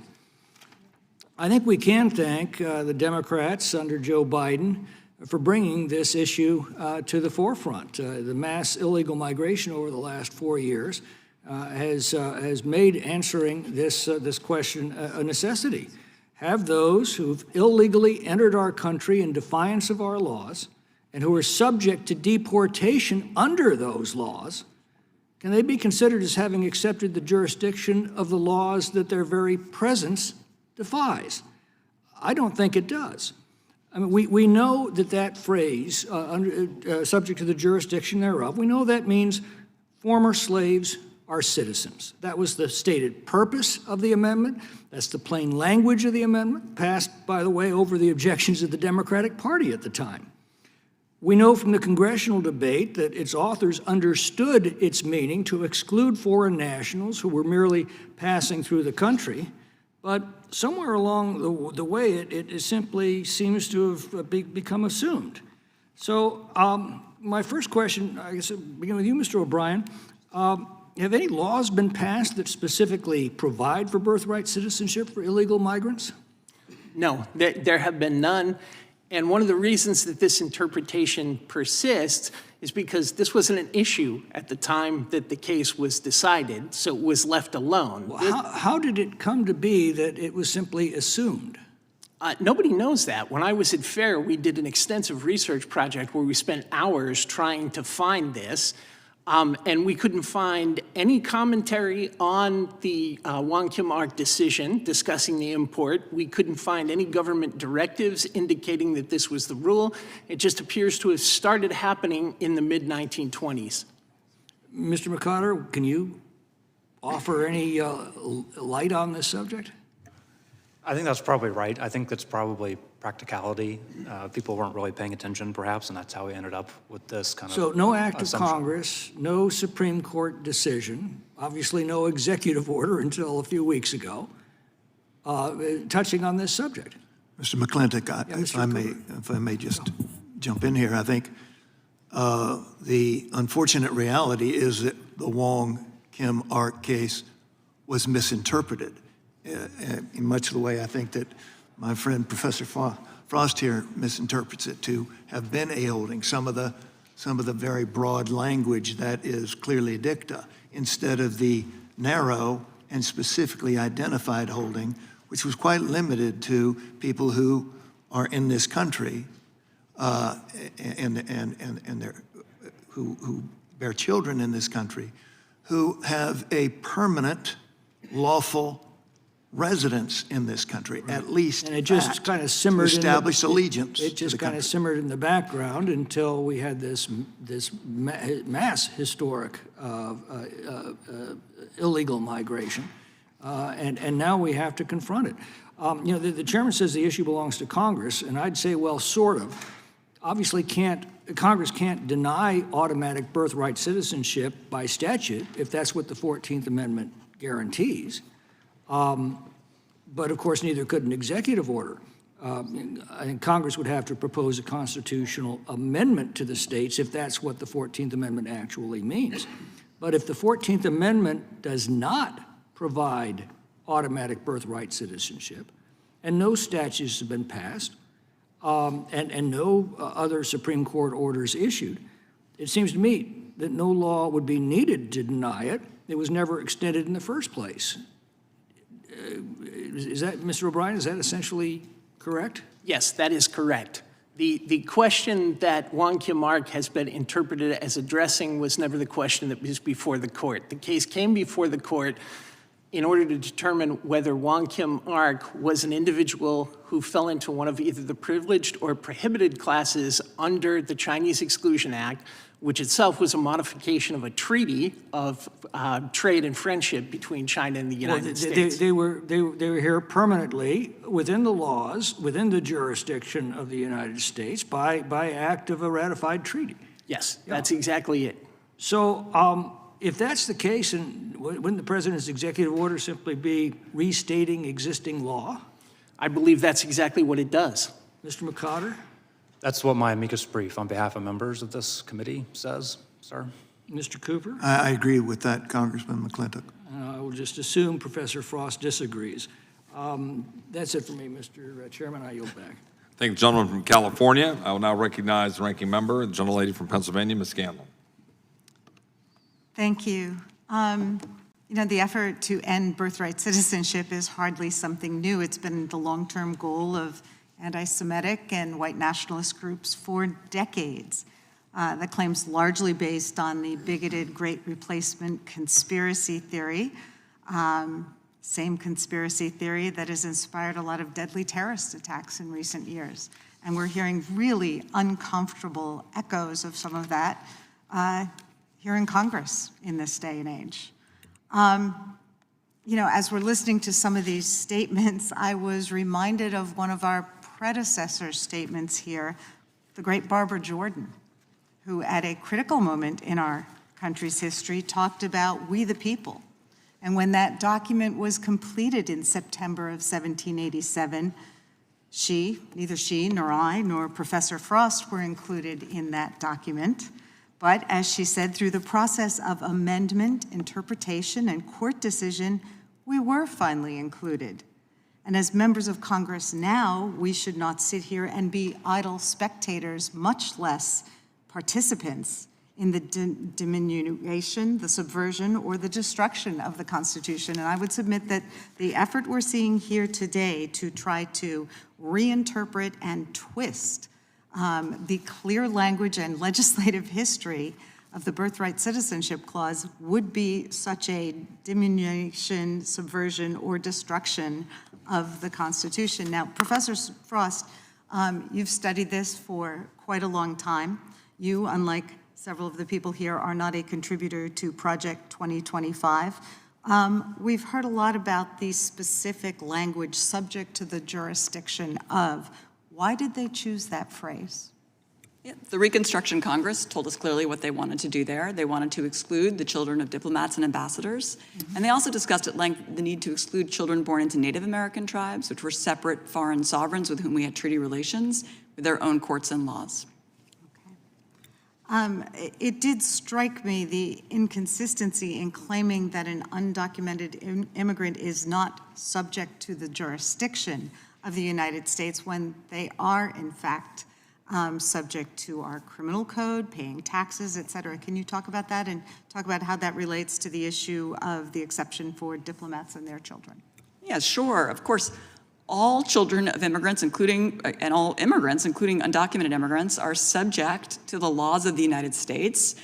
I think we can thank the Democrats under Joe Biden for bringing this issue to the forefront. The mass illegal migration over the last 4 years has made answering this question a necessity. Have those who've illegally entered our country in defiance of our laws and who are subject to deportation under those laws, can they be considered as having accepted the jurisdiction of the laws that their very presence defies? I don't think it does. I mean, we know that phrase, subject to the jurisdiction thereof, we know that means former slaves are citizens. That was the stated purpose of the amendment. That's the plain language of the amendment, passed, by the way, over the objections of the Democratic Party at the time. We know from the congressional debate that its authors understood its meaning to exclude foreign nationals who were merely passing through the country, but somewhere along the way, it simply seems to have become assumed. So my first question, I guess I'll begin with you, Mr. O'Brien. Have any laws been passed that specifically provide for birthright citizenship for illegal migrants? No, there have been none. And one of the reasons that this interpretation persists is because this wasn't an issue at the time that the case was decided, so it was left alone. Well, how did it come to be that it was simply assumed? Nobody knows that. When I was at FAIR, we did an extensive research project where we spent hours trying to find this. And we couldn't find any commentary on the Wong Kim Ark decision discussing the import. We couldn't find any government directives indicating that this was the rule. It just appears to have started happening in the mid-1920s. Mr. McCotter, can you offer any light on this subject? I think that's probably right. I think that's probably practicality. People weren't really paying attention, perhaps, and that's how we ended up with this kind of So no act of assumption. Congress, no Supreme Court decision, obviously no executive order until a few weeks ago, touching on this subject. Mr. McClintock, if I may just jump in here, I think the unfortunate reality is that the Wong Kim Ark case was misinterpreted in much of the way I think that my friend Professor Frost here misinterprets it to have been a holding, some of the very broad language that is clearly dicta, instead of the narrow and specifically identified holding, which was quite limited to people who are in this country who bear children in this country, who have a permanent, lawful residence in this country, at least, and it just kind of simmered. Establish allegiance. It just kind of simmered in the background until we had this mass historic illegal migration, and now we have to confront it. You know, the chairman says the issue belongs to Congress, and I'd say, well, sort of. Obviously, Congress can't deny automatic birthright citizenship by statute if that's what the 14th Amendment guarantees. But of course, neither could an executive order. I think Congress would have to propose a constitutional amendment to the states if that's what the 14th Amendment actually means. But if the 14th Amendment does not provide automatic birthright citizenship, and no statutes have been passed, and no other Supreme Court orders issued, it seems to me that no law would be needed to deny it. It was never extended in the first place. Is that, Mr. O'Brien, is that essentially correct? Yes, that is correct. The question that Wong Kim Ark has been interpreted as addressing was never the question that was before the court. The case came before the court in order to determine whether Wong Kim Ark was an individual who fell into one of either the privileged or prohibited classes under the Chinese Exclusion Act, which itself was a modification of a treaty of trade and friendship between China and the United States. They were here permanently within the laws, within the jurisdiction of the United States by act of a ratified treaty. Yes, that's exactly it. So if that's the case, and wouldn't the president's executive order simply be restating existing law? I believe that's exactly what it does. Mr. McCotter? That's what my amicus brief on behalf of members of this committee says, sir. Mr. Cooper? I agree with that, Congressman McClintock. I will just assume Professor Frost disagrees. That's it for me, Mr. Chairman. I yield back. Thank the gentleman from California. I will now recognize the ranking member, the gentlelady from Pennsylvania, Ms. Scanlon. Thank you. You know, the effort to end birthright citizenship is hardly something new. It's been the long-term goal of anti-Semitic and white nationalist groups for decades. The claim's largely based on the bigoted Great Replacement conspiracy theory, same conspiracy theory that has inspired a lot of deadly terrorist attacks in recent years. And we're hearing really uncomfortable echoes of some of that here in Congress in this day and age. You know, as we're listening to some of these statements, I was reminded of one of our predecessors' statements here, the great Barbara Jordan, who at a critical moment in our country's history talked about we the people. And when that document was completed in September of 1787, neither she nor I nor Professor Frost were included in that document. But as she said, through the process of amendment, interpretation, and court decision, we were finally included. And as members of Congress now, we should not sit here and be idle spectators, much less participants in the diminution, the subversion, or the destruction of the Constitution. And I would submit that the effort we're seeing here today to try to reinterpret and twist the clear language and legislative history of the Birthright Citizenship Clause would be such a diminution, subversion, or destruction of the Constitution. Now, Professor Frost, you've studied this for quite a long time. You, unlike several of the people here, are not a contributor to Project 2025. We've heard a lot about the specific language subject to the jurisdiction of. Why did they choose that phrase? Yeah, the Reconstruction Congress told us clearly what they wanted to do there. They wanted to exclude the children of diplomats and ambassadors. And they also discussed at length the need to exclude children born into Native American tribes, which were separate foreign sovereigns with whom we had treaty relations, with their own courts and laws. It did strike me the inconsistency in claiming that an undocumented immigrant is not subject to the jurisdiction of the United States when they are, in fact, subject to our criminal code, paying taxes, et cetera. Can you talk about that and talk about how that relates to the issue of the exception for diplomats and their children? Yeah, sure. Of course, all children of immigrants, and all immigrants, including undocumented immigrants, are subject to the laws of the United States.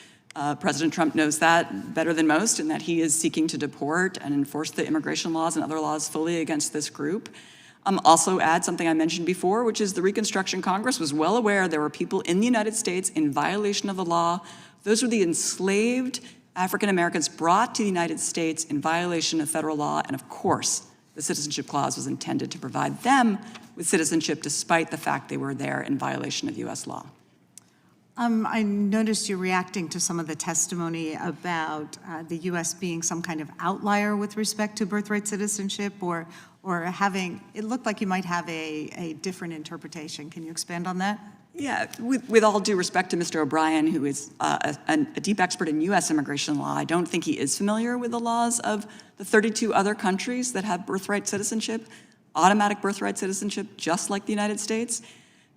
President Trump knows that better than most, in that he is seeking to deport and enforce the immigration laws and other laws fully against this group. Also add something I mentioned before, which is the Reconstruction Congress was well aware there were people in the United States in violation of the law. Those were the enslaved African Americans brought to the United States in violation of federal law, and of course, the Citizenship Clause was intended to provide them with citizenship despite the fact they were there in violation of U.S. law. I noticed you reacting to some of the testimony about the U.S. being some kind of outlier with respect to birthright citizenship, or having, it looked like you might have a different interpretation. Can you expand on that? Yeah, with all due respect to Mr. O'Brien, who is a deep expert in U.S. immigration law, I don't think he is familiar with the laws of the 32 other countries that have birthright citizenship, automatic birthright citizenship, just like the United States.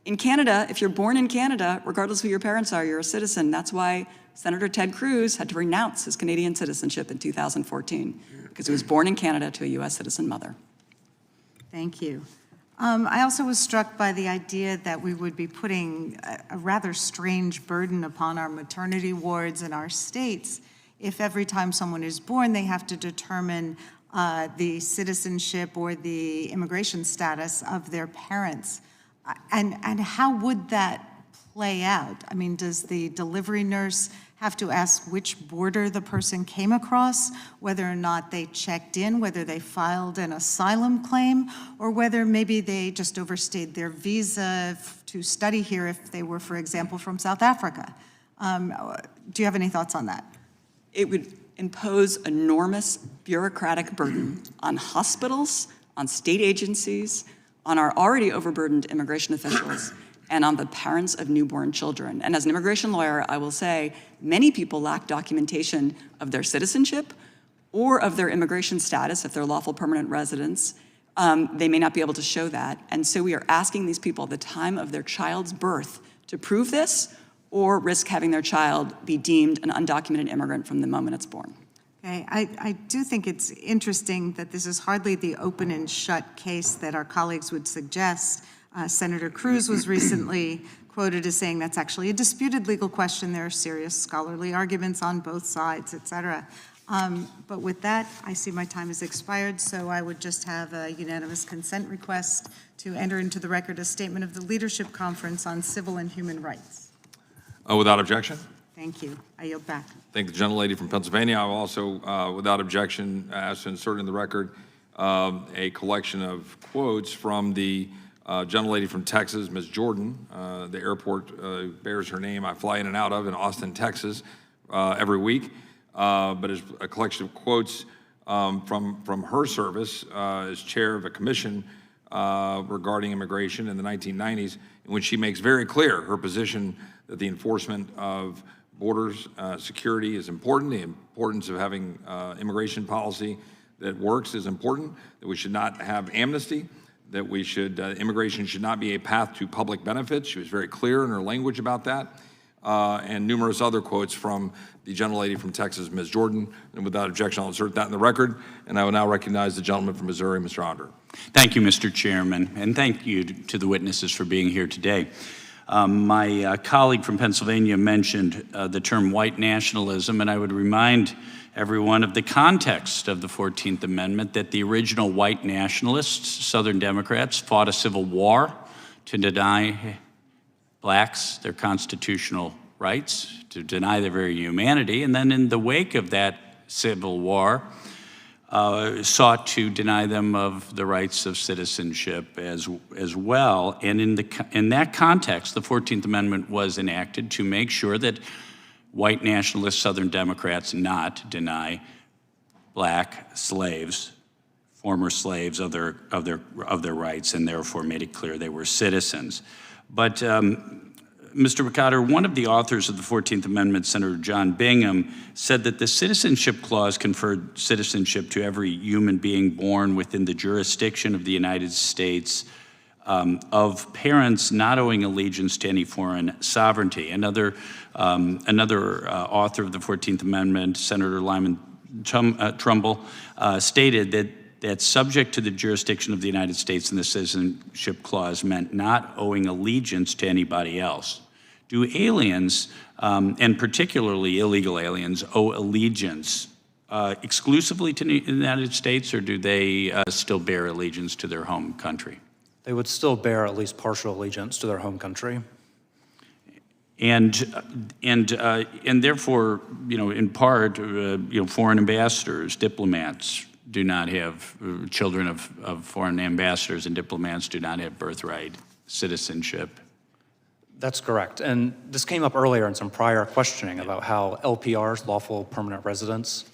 In Canada, if you're born in Canada, regardless of who your parents are, you're a citizen. That's why Senator Ted Cruz had to renounce his Canadian citizenship in 2014, because he was born in Canada to a U.S. citizen mother. Thank you. I also was struck by the idea that we would be putting a rather strange burden upon our maternity wards in our states if every time someone is born, they have to determine the citizenship or the immigration status of their parents. And how would that play out? I mean, does the delivery nurse have to ask which border the person came across, whether or not they checked in, whether they filed an asylum claim, or whether maybe they just overstayed their visa to study here if they were, for example, from South Africa? Do you have any thoughts on that? It would impose enormous bureaucratic burden on hospitals, on state agencies, on our already overburdened immigration officials, and on the parents of newborn children. And as an immigration lawyer, I will say many people lack documentation of their citizenship or of their immigration status if they're lawful permanent residents. They may not be able to show that. And so we are asking these people at the time of their child's birth to prove this or risk having their child be deemed an undocumented immigrant from the moment it's born. Okay, I do think it's interesting that this is hardly the open and shut case that our colleagues would suggest. Senator Cruz was recently quoted as saying that's actually a disputed legal question. There are serious scholarly arguments on both sides, et cetera. But with that, I see my time has expired, so I would just have a unanimous consent request to enter into the record a statement of the Leadership Conference on Civil and Human Rights. Without objection? Thank you. I yield back. Thank the gentlelady from Pennsylvania. I will also, without objection, ask to insert in the record a collection of quotes from the gentlelady from Texas, Ms. Jordan. The airport bears her name. I fly in and out of in Austin, Texas, every week. But it's a collection of quotes from her service as chair of a commission regarding immigration in the 1990s, in which she makes very clear her position that the enforcement of borders security is important, the importance of having immigration policy that works is important, that we should not have amnesty, that we should, immigration should not be a path to public benefit. She was very clear in her language about that. And numerous other quotes from the gentlelady from Texas, Ms. Jordan. And without objection, I'll insert that in the record. And I will now recognize the gentleman from Missouri, Mr. Onder. Thank you, Mr. Chairman, and thank you to the witnesses for being here today. My colleague from Pennsylvania mentioned the term white nationalism, and I would remind everyone of the context of the 14th Amendment, that the original white nationalists, Southern Democrats, fought a civil war to deny blacks their constitutional rights, to deny their very humanity, and then in the wake of that civil war, sought to deny them of the rights of citizenship as well. And in that context, the 14th Amendment was enacted to make sure that white nationalist Southern Democrats not deny black slaves, former slaves, of their rights, and therefore made it clear they were citizens. But Mr. Ricotter, one of the authors of the 14th Amendment, Senator John Bingham, said that the Citizenship Clause conferred citizenship to every human being born within the jurisdiction of the United States of parents not owing allegiance to any foreign sovereignty. Another author of the 14th Amendment, Senator Lyman Trumbull, stated that subject to the jurisdiction of the United States in the Citizenship Clause meant not owing allegiance to anybody else. Do aliens, and particularly illegal aliens, owe allegiance exclusively to the United States, or do they still bear allegiance to their home country? They would still bear at least partial allegiance to their home country. And therefore, in part, foreign ambassadors, diplomats do not have, children of foreign ambassadors and diplomats do not have birthright citizenship. That's correct. And this came up earlier in some prior questioning about how LPRs, lawful permanent residents,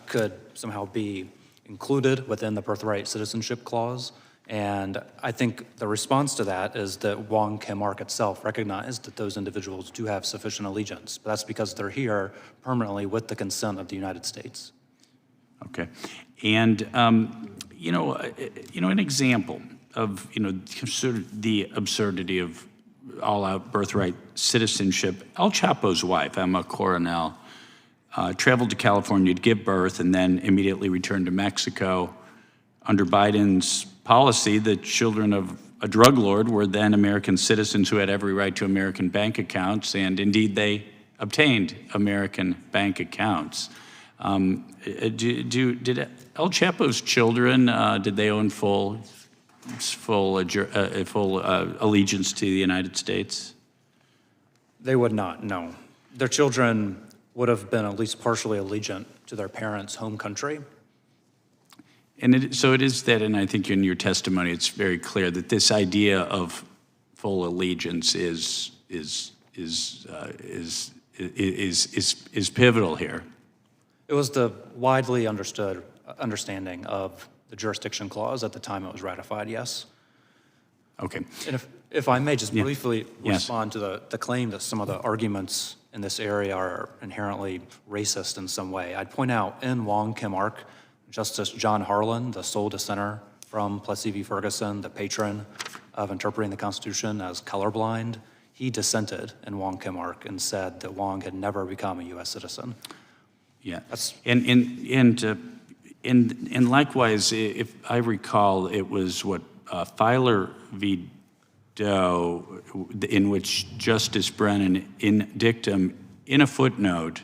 could somehow be included within the Birthright Citizenship Clause. And I think the response to that is that Wong Kim Ark itself recognized that those individuals do have sufficient allegiance, but that's because they're here permanently with the consent of the United States. Okay. And, an example of, sort of the absurdity of all-out birthright citizenship, El Chapo's wife, Emma Coronel, traveled to California to give birth and then immediately returned to Mexico. Under Biden's policy, the children of a drug lord were then American citizens who had every right to American bank accounts, and indeed they obtained American bank accounts. Did El Chapo's children, did they own full allegiance to the United States? They would not, no. Their children would have been at least partially allegiant to their parents' home country. And so it is that, and I think in your testimony it's very clear that this idea of full allegiance is pivotal here. It was the widely understood understanding of the jurisdiction clause at the time it was ratified, yes. Okay. And if I may just briefly respond to the claim that some of the arguments in this area are inherently racist in some way, I'd point out in Wong Kim Ark, Justice John Harlan, the sole dissenter from Plessy v. Ferguson, the patron of interpreting the Constitution as colorblind, he dissented in Wong Kim Ark and said that Wong had never become a U.S. citizen. Yeah, and likewise, if I recall, it was Filer v. in which Justice Brennan, in dictum, in a footnote,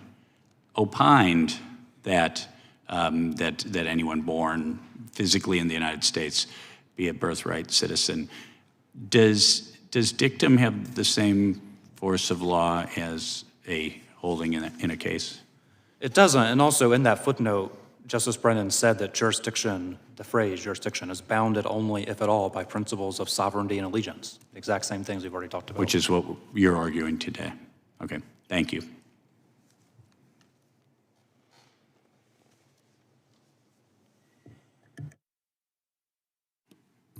opined that that anyone born physically in the United States be a birthright citizen. Does dictum have the same force of law as a holding in a case? It doesn't, and also in that footnote, Justice Brennan said that jurisdiction, the phrase jurisdiction, is bounded only, if at all, by principles of sovereignty and allegiance. The exact same things we've already talked about. Which is what you're arguing today. Okay, thank you.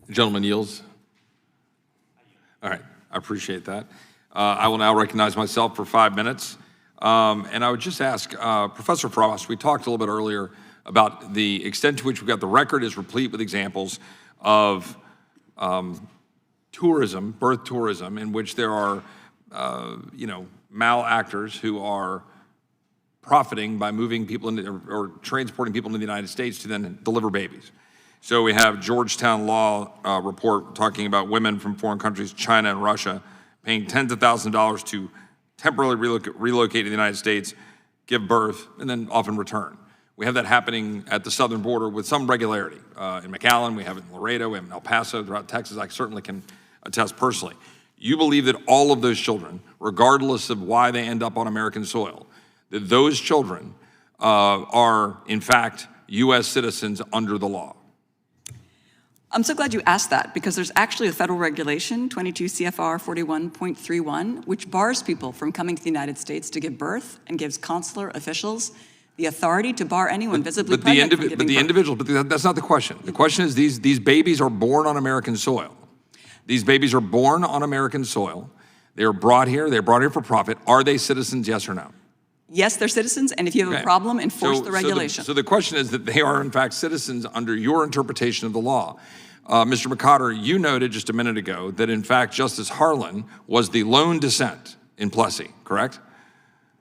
The gentleman yields. All right, I appreciate that. I will now recognize myself for 5 minutes. And I would just ask, Professor Frost, we talked a little bit earlier about the extent to which we've got the record is replete with examples of tourism, birth tourism, in which there are, malactors who are profiting by moving people into, or transporting people into the United States to then deliver babies. So we have Georgetown Law report talking about women from foreign countries, China and Russia, paying tens of thousands of dollars to temporarily relocate to the United States, give birth, and then often return. We have that happening at the southern border with some regularity. In McAllen, we have it in Laredo, we have it in El Paso, throughout Texas. I certainly can attest personally. You believe that all of those children, regardless of why they end up on American soil, that those children are, in fact, U.S. citizens under the law? I'm so glad you asked that, because there's actually a federal regulation, 22 CFR 41.31, which bars people from coming to the United States to give birth and gives consular officials the authority to bar anyone visibly pregnant from giving birth. That's not the question. The question is these babies are born on American soil. These babies are born on American soil. They are brought here. They're brought here for profit. Are they citizens, yes or no? Yes, they're citizens, and if you have a problem, enforce the regulation. So the question is that they are, in fact, citizens under your interpretation of the law. Mr. McCotter, you noted just a minute ago that, in fact, Justice Harlan was the lone dissent in Plessy, correct?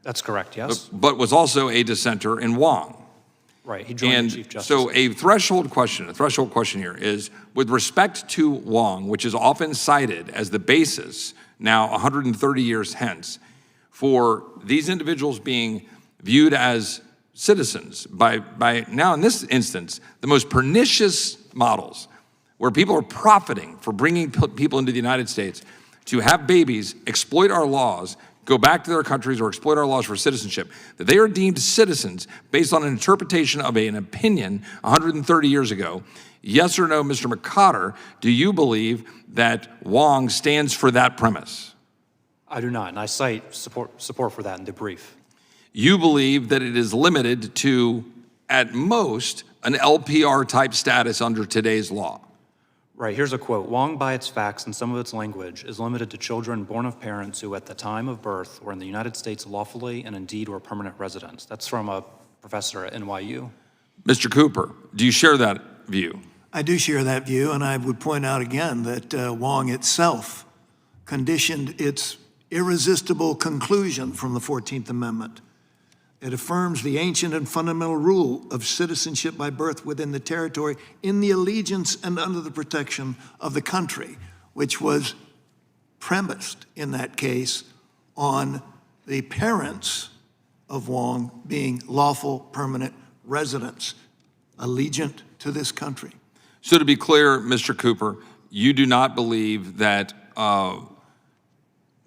That's correct, yes. But was also a dissenter in Wong. Right, he joined the Chief Justice. So a threshold question here is, with respect to Wong, which is often cited as the basis, now 130 years hence, for these individuals being viewed as citizens by now in this instance, the most pernicious models, where people are profiting for bringing people into the United States to have babies, exploit our laws, go back to their countries or exploit our laws for citizenship, that they are deemed citizens based on an interpretation of an opinion 130 years ago. Yes or no, Mr. McCotter, do you believe that Wong stands for that premise? I do not, and I cite support for that in the brief. You believe that it is limited to, at most, an LPR type status under today's law? Right, here's a quote. Wong, by its facts and some of its language, is limited to children born of parents who at the time of birth were in the United States lawfully and indeed were permanent residents. That's from a professor at NYU. Mr. Cooper, do you share that view? I do share that view, and I would point out again that Wong itself conditioned its irresistible conclusion from the 14th Amendment. It affirms the ancient and fundamental rule of citizenship by birth within the territory in the allegiance and under the protection of the country, which was premised in that case on the parents of Wong being lawful permanent residents, allegiant to this country. So to be clear, Mr. Cooper, you do not believe that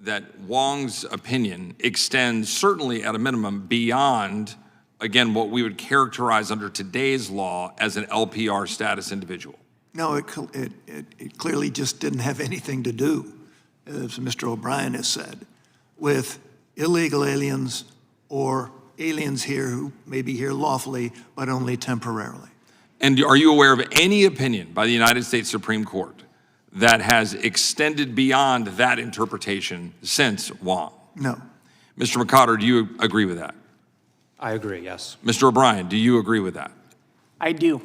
that Wong's opinion extends, certainly at a minimum, beyond, again, what we would characterize under today's law as an LPR status individual? No, it clearly just didn't have anything to do, as Mr. O'Brien has said, with illegal aliens or aliens here who may be here lawfully, but only temporarily. And are you aware of any opinion by the United States Supreme Court that has extended beyond that interpretation since Wong? No. Mr. McCotter, do you agree with that? I agree, yes. Mr. O'Brien, do you agree with that? I do.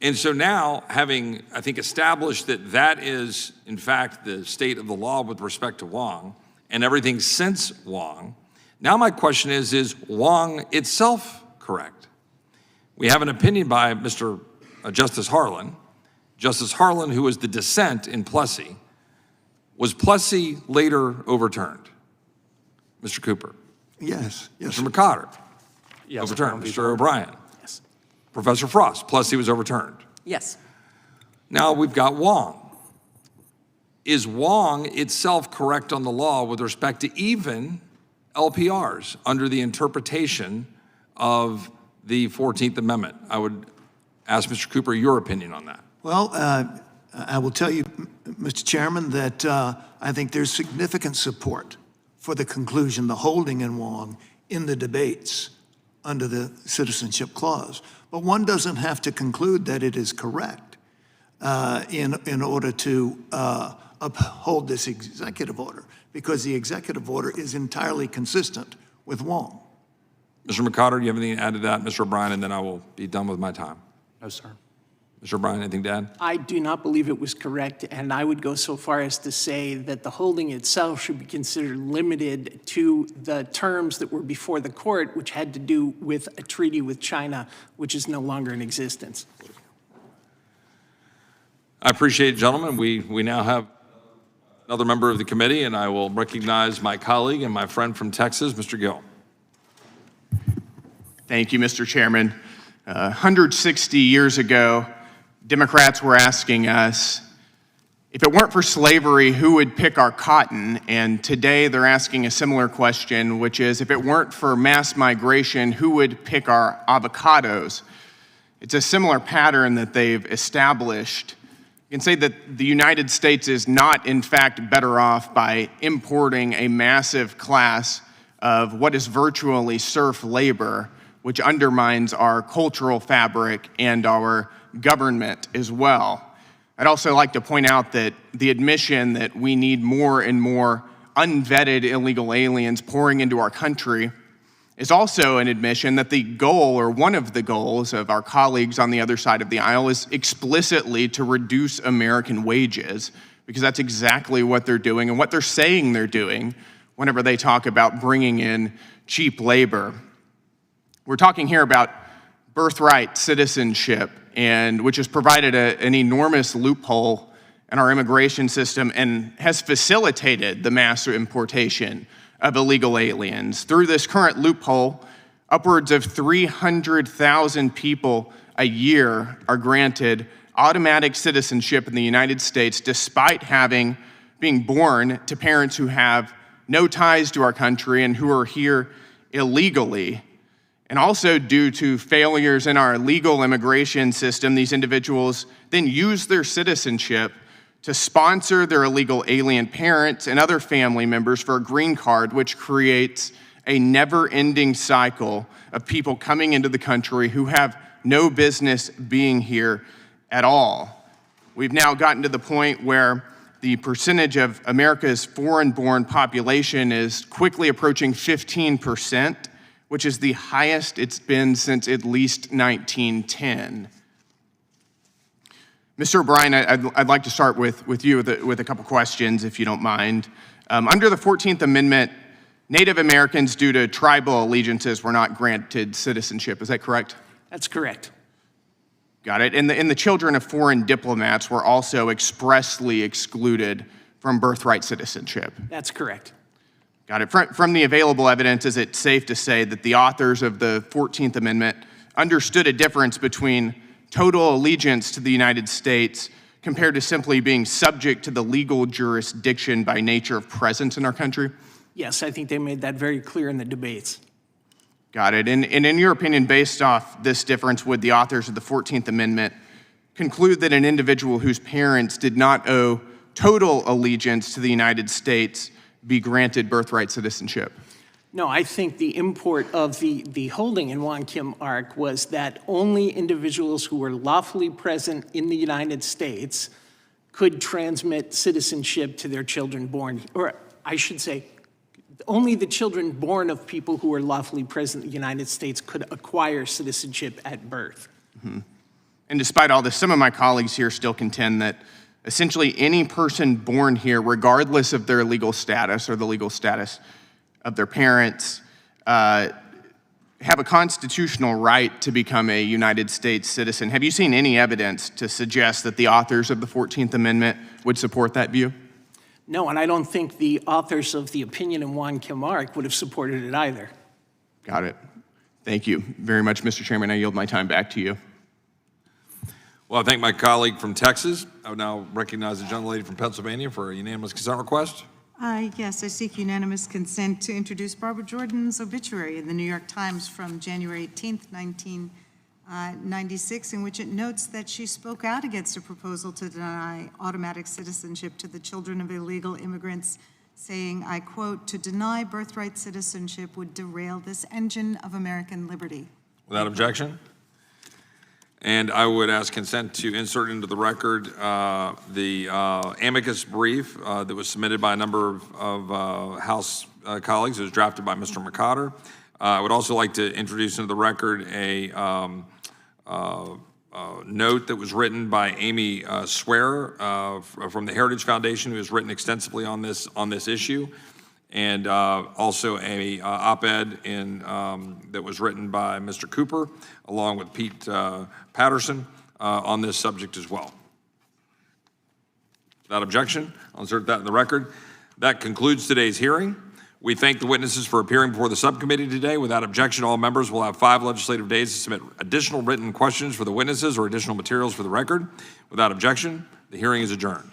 And so now, having, I think, established that that is, in fact, the state of the law with respect to Wong and everything since Wong, now my question is Wong itself correct? We have an opinion by Justice Harlan, who was the dissent in Plessy, Was Plessy later overturned? Mr. Cooper? Yes, yes. Mr. McCotter? Yes, Overturned. Brown v. Mr. O'Brien? Yes. Professor Frost? Plessy was overturned. Yes. Now we've got Wong. Is Wong itself correct on the law with respect to even LPRs under the interpretation of the 14th Amendment? I would ask Mr. Cooper your opinion on that. Well, I will tell you, Mr. Chairman, that I think there's significant support for the conclusion, the holding in Wong, in the debates under the Citizenship Clause. But one doesn't have to conclude that it is correct in order to uphold this executive order, because the executive order is entirely consistent with Wong. Mr. McCotter, do you have anything to add to that? Mr. O'Brien, and then I will be done with my time. No, sir. Mr. O'Brien, anything to add? I do not believe it was correct, and I would go so far as to say that the holding itself should be considered limited to the terms that were before the court, which had to do with a treaty with China, which is no longer in existence. I appreciate it, gentlemen. We now have another member of the committee, and I will recognize my colleague and my friend from Texas, Mr. Gill. Thank you, Mr. Chairman. 160 years ago, Democrats were asking us, if it weren't for slavery, who would pick our cotton? And today they're asking a similar question, which is, if it weren't for mass migration, who would pick our avocados? It's a similar pattern that they've established. You can say that the United States is not, in fact, better off by importing a massive class of what is virtually serf labor, which undermines our cultural fabric and our government as well. I'd also like to point out that the admission that we need more and more unvetted illegal aliens pouring into our country is also an admission that the goal, or one of the goals, of our colleagues on the other side of the aisle is explicitly to reduce American wages, because that's exactly what they're doing and what they're saying they're doing whenever they talk about bringing in cheap labor. We're talking here about birthright citizenship, and which has provided an enormous loophole in our immigration system and has facilitated the mass importation of illegal aliens. Through this current loophole, upwards of 300,000 people a year are granted automatic citizenship in the United States despite being born to parents who have no ties to our country and who are here illegally. And also due to failures in our legal immigration system, these individuals then use their citizenship to sponsor their illegal alien parents and other family members for a green card, which creates a never-ending cycle of people coming into the country who have no business being here at all. We've now gotten to the point where the percentage of America's foreign-born population is quickly approaching 15%, which is the highest it's been since at least 1910. Mr. O'Brien, I'd like to start with you with a couple questions, if you don't mind. Under the 14th Amendment, Native Americans, due to tribal allegiances, were not granted citizenship. Is that correct? That's correct. Got it. And the children of foreign diplomats were also expressly excluded from birthright citizenship. That's correct. Got it. From the available evidence, is it safe to say that the authors of the 14th Amendment understood a difference between total allegiance to the United States compared to simply being subject to the legal jurisdiction by nature of presence in our country? Yes, I think they made that very clear in the debates. Got it. And in your opinion, based off this difference, would the authors of the 14th Amendment conclude that an individual whose parents did not owe total allegiance to the United States be granted birthright citizenship? No, I think the import of the holding in Wong Kim Ark was that only individuals who were lawfully present in the United States could transmit citizenship to their children born, or I should say, only the children born of people who were lawfully present in the United States could acquire citizenship at birth. Mm-hmm. And despite all this, some of my colleagues here still contend that essentially any person born here, regardless of their legal status or the legal status of their parents, have a constitutional right to become a United States citizen. Have you seen any evidence to suggest that the authors of the 14th Amendment would support that view? No, and I don't think the authors of the opinion in Juan Kim Ark would have supported it either. Got it. Thank you very much, Mr. Chairman. I yield my time back to you. Well, I thank my colleague from Texas. I would now recognize the gentlelady from Pennsylvania for a unanimous consent request. Yes, I seek unanimous consent to introduce Barbara Jordan's obituary in the New York Times from January 18th, 1996, in which it notes that she spoke out against a proposal to deny automatic citizenship to the children of illegal immigrants, saying, I quote, "To deny birthright citizenship would derail this engine of American liberty." Without objection? And I would ask consent to insert into the record the amicus brief that was submitted by a number of House colleagues. It was drafted by Mr. McCotter. I would also like to introduce into the record a note that was written by Amy Swear from the Heritage Foundation, who has written extensively on this issue, and also a op-ed that was written by Mr. Cooper, along with Pete Patterson, on this subject as well. Without objection, I'll insert that in the record. That concludes today's hearing. We thank the witnesses for appearing before the subcommittee today. Without objection, all members will have 5 legislative days to submit additional written questions for the witnesses or additional materials for the record. Without objection, the hearing is adjourned.